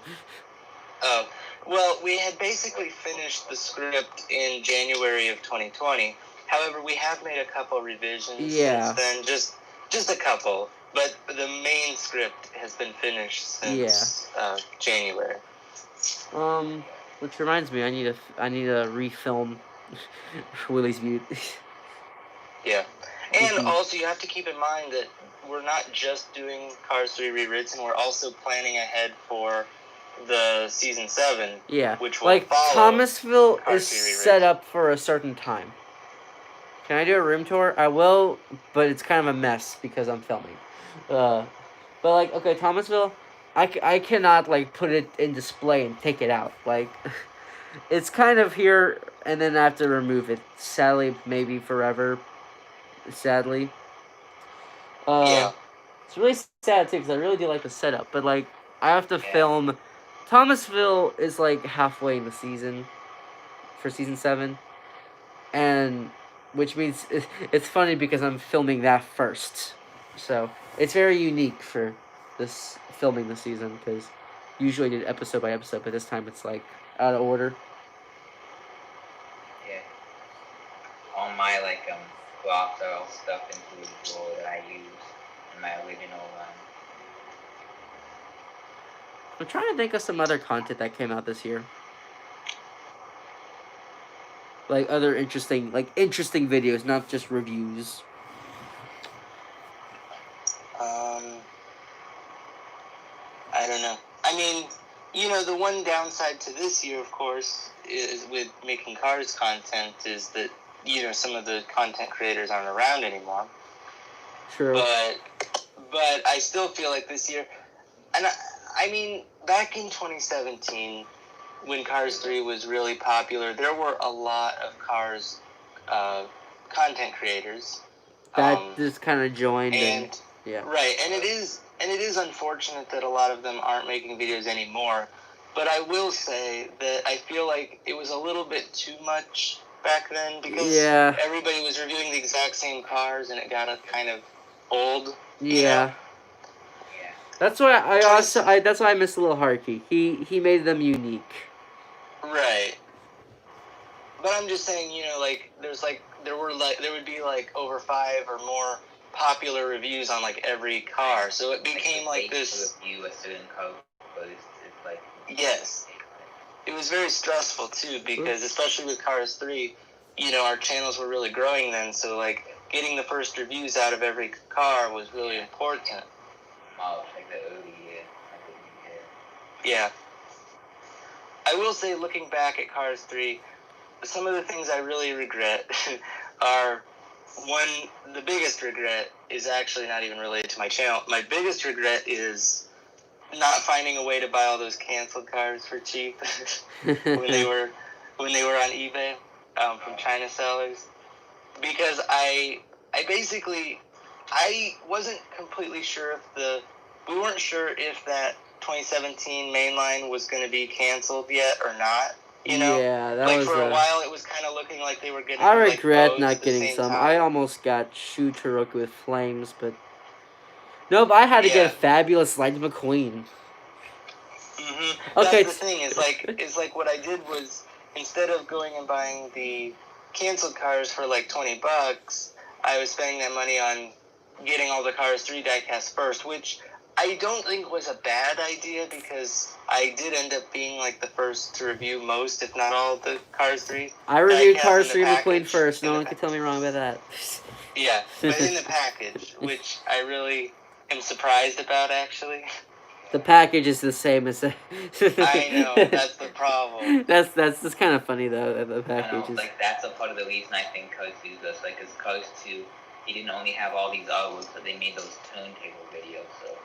Oh, well, we had basically finished the script in January of 2020. However, we have made a couple revisions since then, just a couple. But the main script has been finished since January. Which reminds me, I need to refilm Willie's Butte. Yeah, and also you have to keep in mind that we're not just doing Cars 3 Rewritten. We're also planning ahead for the season 7. Yeah, which will follow Thomasville Cars is 3 Rewritten. set up for a certain time. Can I do a room tour? I will, but it's kind of a mess because I'm filming. But like, okay, Thomasville, I cannot like put it in display and take it out. Like, it's kind of here, and then I have to remove it. Sadly, maybe forever. Sadly. It's really sad too because I really do like the setup, but like I have to film. Thomasville is like halfway in the season for season 7, and which means it's funny because I'm filming that first, so it's very unique for this filming the season because usually I did episode by episode, but this time it's like out of order. Yeah. All my plots are all stuff into the drawer that I use in my original run. I'm trying to think of some other content that came out this year. Like other interesting videos, not just reviews. I don't know. I mean, you know, the one downside to this year, of course, is with making cars content is that, you know, some of the content creators aren't around anymore. True. But I still feel like this year, and I mean, back in 2017, when Cars 3 was really popular, there were a lot of Cars content creators that just kind of joined and yeah. Right, and it is unfortunate that a lot of them aren't making videos anymore. But I will say that I feel like it was a little bit too much back then because everybody was reviewing the exact same cars and it got kind of old. Yeah. You know? That's why that's why I miss Little Harky. He made them unique. Right. But I'm just saying, you know, like there would be like over 5 or more popular reviews on like every car, so it became like this. Review a certain car post is like yes, it was very stressful too because especially with Cars 3, you know, our channels were really growing then, so like getting the first reviews out of every car was really important. Oh, like the early year. Yeah. I will say, looking back at Cars 3, some of the things I really regret are, the biggest regret is actually not even related to my channel. My biggest regret is not finding a way to buy all those canceled cars for cheap when they were on eBay from China sellers. Because I wasn't completely sure we weren't sure if that 2017 mainline was going to be canceled yet or not. You know, yeah, that like was for a while, it was kind of looking like they were going to. I regret like, not getting some. time. I almost got Shoe Turok with Flames, but nope. I had to get a fabulous Lightning McQueen. Mm-hmm. Okay, That's the thing. Is like what I did was, instead of going and buying the canceled cars for like $20, I was spending that money on getting all the Cars 3 diecast first, which I don't think was a bad idea because I did end up being like the first to review most, if not all, of the Cars 3. I reviewed Cars 3 McQueen first. No one can tell me wrong about that. Yeah, but in the package, which I really am surprised about, actually. The package is the same as. I know, that's the problem. That's just kind of funny though. The package is. Like that's a part of the reason I think Cars 2 is this. Like, because Cars 2, he didn't only have all these artworks, but they made those turntable videos. So.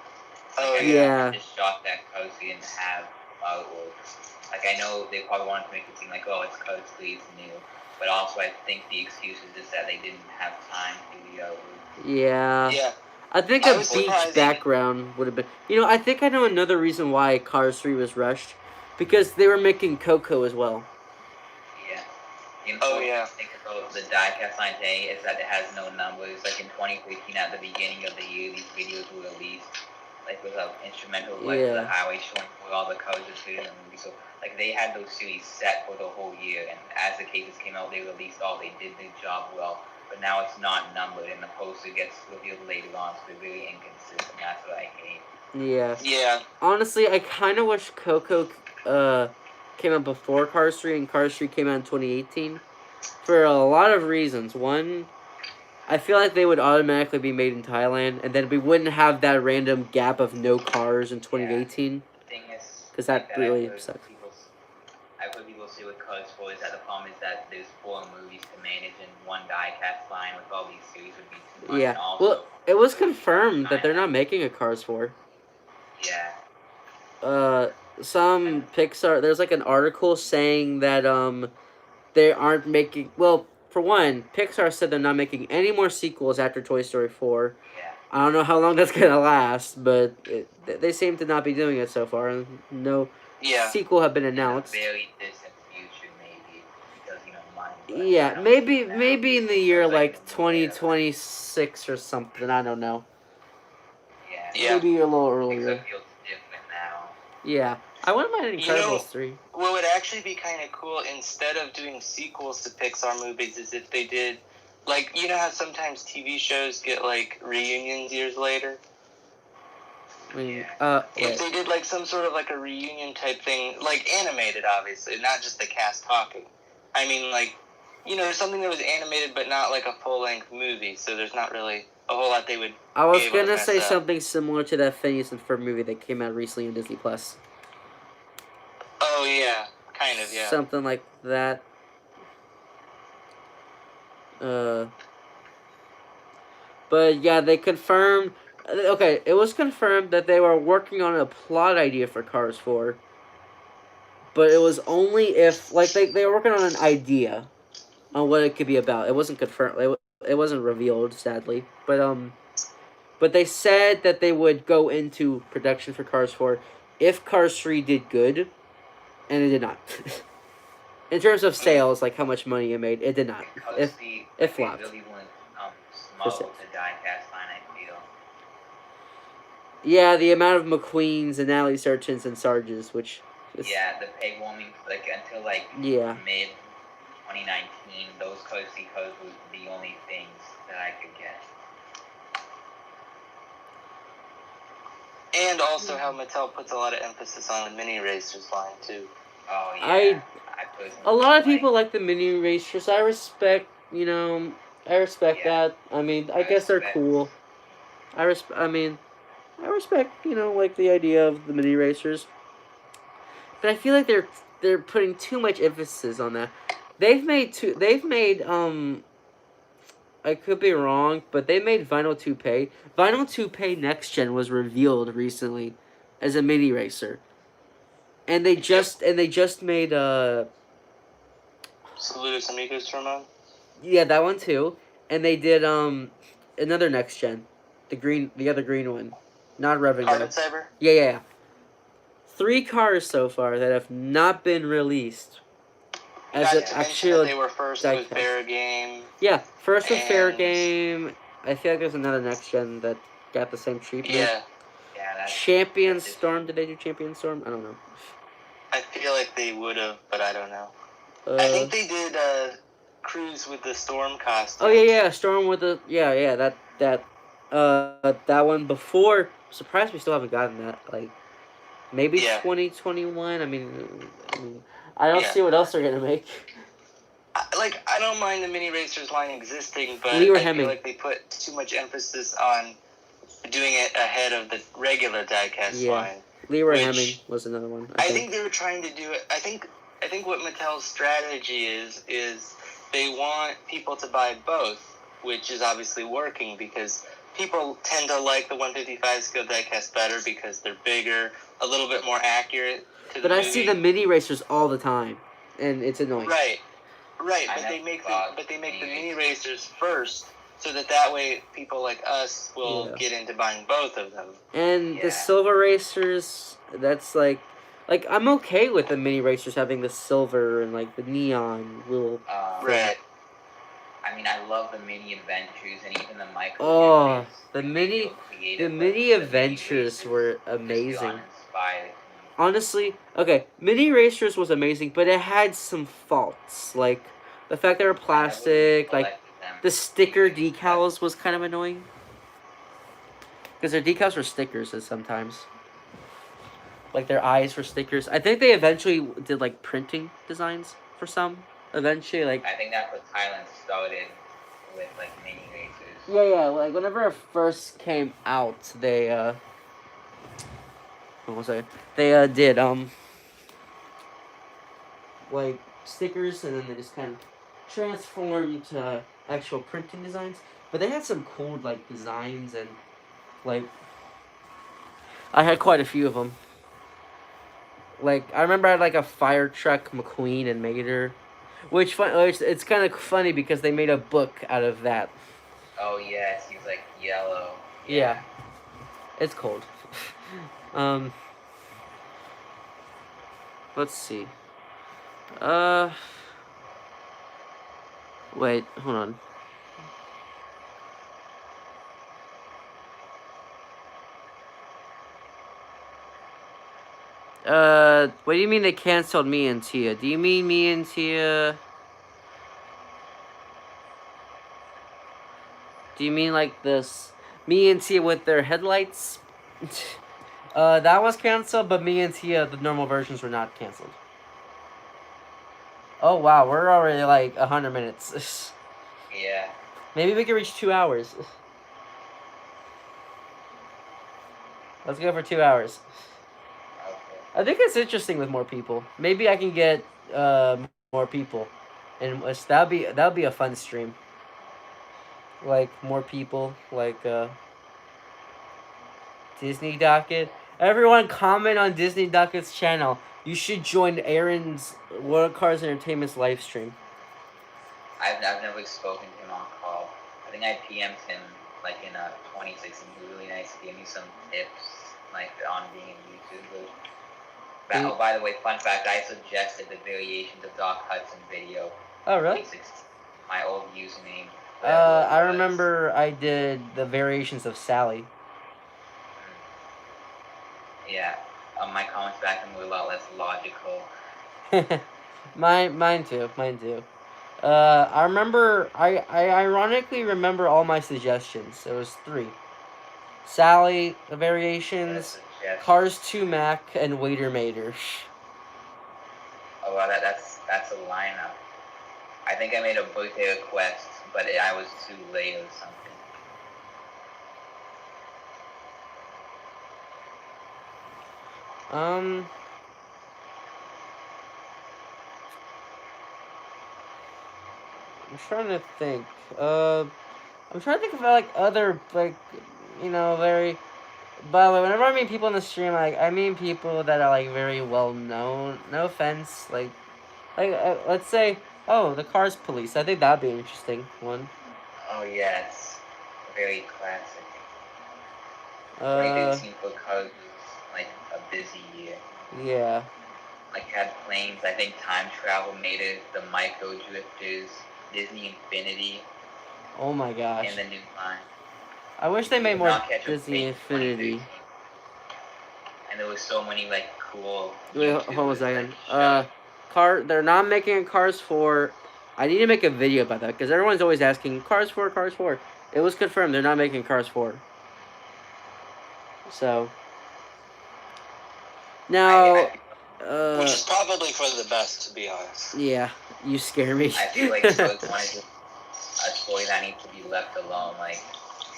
I'm just shocked that Cars 3 didn't have artworks. Like, I know they probably wanted to make it seem like, oh, it's Cars 3, it's new. But also, I think the excuse is just that they didn't have time to do the artwork. Yeah. Yeah. I think a beach background would have been. You know, I think I know another reason why Cars 3 was rushed, because they were making Coco as well. Yeah. Think about the diecast line today is that it has no numbers. Like in 2015, at the beginning of the year, these videos were released. Like with an instrumental, like the highway showing where all the cars are shooting in the movie. So like they had those series set for the whole year, and as the cases came out, they released all. They did their job well. But now it's not numbered, and the poster gets revealed later on, so they're very inconsistent. That's what I hate. Yeah. Yeah. Honestly, I kind of wish Coco came out before Cars 3 and Cars 3 came out in 2018. For a lot of reasons. One, I feel like they would automatically be made in Thailand, and then we wouldn't have that random gap of no cars in 2018. Because that really sucks. I've heard people say with Cars 4 is that the problem is that there's 4 movies to manage in one diecast line with all these series would be too much. Yeah, well, it was confirmed that they're not making a Cars 4. Yeah. Some Pixar, there's like an article saying that they aren't making, well, for one, Pixar said they're not making any more sequels after Toy Story 4. Yeah. I don't know how long that's gonna last, but they seem to not be doing it so far. No sequel have been announced. In a very distant future, maybe, because money. Yeah, maybe in the year like 2026 or something. I don't know. Yeah. Maybe a little earlier. Pixar feels different now. Yeah, I wouldn't mind Incredibles 3. What would actually be kind of cool, instead of doing sequels to Pixar movies, is if they did, like, you know how sometimes TV shows get, like, reunions years later? If they did, like, some sort of, like, a reunion type thing, like, animated, obviously, not just the cast talking. I mean, like, something that was animated but not, like, a full-length movie, so there's not really a whole lot they would I was gonna say something similar to that Phineas and Ferb movie that came out recently on Disney+. Oh, yeah. Kind of, yeah. Something like that. But yeah, they confirmed. Okay, it was confirmed that they were working on a plot idea for Cars 4. But it was only if, like, they were working on an idea on what it could be about. It wasn't confirmed. It wasn't revealed, sadly. But they said that they would go into production for Cars 4 if Cars 3 did good, and it did not. In terms of sales, like how much money it made, it did not. It flopped. Really went small to diecast line, I feel. Yeah, the amount of McQueens and Natalie Serchins and Sarges, which... Yeah, the peg warming, like, until, like, mid 2019, those cozy codes were the only things that I could get. And also how Mattel puts a lot of emphasis on the mini racers line too. Oh yeah. A lot of people like the mini racers. I respect, I respect that. I mean, I guess they're cool. I respect, like the idea of the mini racers. But I feel like they're putting too much emphasis on that. I could be wrong, but they made Vinyl Toupee. Vinyl Toupee Next Gen was revealed recently as a mini racer. And they just made Saludos Amigos Turbo. Yeah, that one too. And they did another Next Gen. The other green one. Not Revengo. Carbon Saber? Yeah. 3 cars so far that have not been released. Not to mention that they were first with Fair Game. Yeah, first with Fair Game. I feel like there's another Next Gen that got the same treatment. Yeah. Champion Storm. Did they do Champion Storm? I don't know. I feel like they would have, but I don't know. I think they did Cruise with the Storm costume. Oh yeah, Storm with the that one before. I'm surprised we still haven't gotten that. Like maybe 2021. I mean, I don't see what else they're gonna make. I don't mind the mini racers line existing, but I feel like they put too much emphasis on doing it ahead of the regular diecast line. Leroy Hemming was another one. I think they were trying to do it. I think what Mattel's strategy is they want people to buy both, which is obviously working because people tend to like the 155 scale diecast better because they're bigger, a little bit more accurate to the movie. I see the mini racers all the time, and it's annoying. Right. But they make the mini racers first, so that way people like us will get into buying both of them. And the silver racers, that's like I'm okay with the mini racers having the silver and like the neon little. Right. I mean, I love the mini adventures and even the micro. Oh, the mini adventures were amazing. Honestly, okay, mini racers was amazing, but it had some faults, like the fact they were plastic, like the sticker decals was kind of annoying. Because their decals were stickers sometimes. Like their eyes were stickers. I think they eventually did like printing designs for some. Eventually, like I think that's what Thailand started with, like mini racers. Yeah. Like whenever it first came out, they what was I? They did like stickers, and then they just kind of transformed to actual printing designs. But they had some cool like designs, and like I had quite a few of them. Like I remember I had like a fire truck McQueen and Mater, which it's kind of funny because they made a book out of that. Oh yes, he's like yellow. Yeah, it's cold. Let's see. Wait, hold on. What do you mean they canceled me and Tia? Do you mean me and Tia? Do you mean like this? Me and Tia with their headlights? That was canceled, but me and Tia, the normal versions were not canceled. Oh wow, we're already like 100 minutes. Yeah. Maybe we can reach 2 hours. Let's go for 2 hours. Okay. I think it's interesting with more people. Maybe I can get more people, and that'll be a fun stream. Like more people, like Disney Docket. Everyone comment on Disney Docket's channel. You should join Aaron's World Cars Entertainment's live stream. I've never spoken to him on call. I think I PM'd him like in 2016. He was really nice. He gave me some tips like on being a YouTuber. Oh, by the way, fun fact, I suggested the variations of Doc Hudson video. Oh, really? My old username. I remember I did the variations of Sally. Yeah. My comments back then were a lot less logical. Mine too. I remember. I ironically remember all my suggestions. It was 3: Sally, the Variations, Yes. Cars 2 Mac, and Waiter Mater. Oh wow, that's a lineup. I think I made a birthday request, but I was too late or something. I'm trying to think. I'm trying to think of like other like, very. By the way, whenever I meet people in the stream, I mean people that are like very well known. No offense, let's say, oh, the Cars Police. I think that'd be an interesting one. Oh yes, very classic. Uh, 2013 for Cars was like a busy year. yeah. Like had planes. I think Time Travel made it. The Micro Drifters, Disney Infinity, Oh my gosh. and the new line. I wish they You made could more not catch a Disney plane in Infinity. 2013. And there was so many like cool Wait, hold on a YouTubers second. like They're not making a Cars 4. I need to make a video about that because everyone's always asking Cars 4, Cars 4. It was confirmed they're not making Cars 4. So now, which is probably for the best, to be honest. yeah, you scare me. I feel like Cars 1 is just a story that needs to be left alone. Like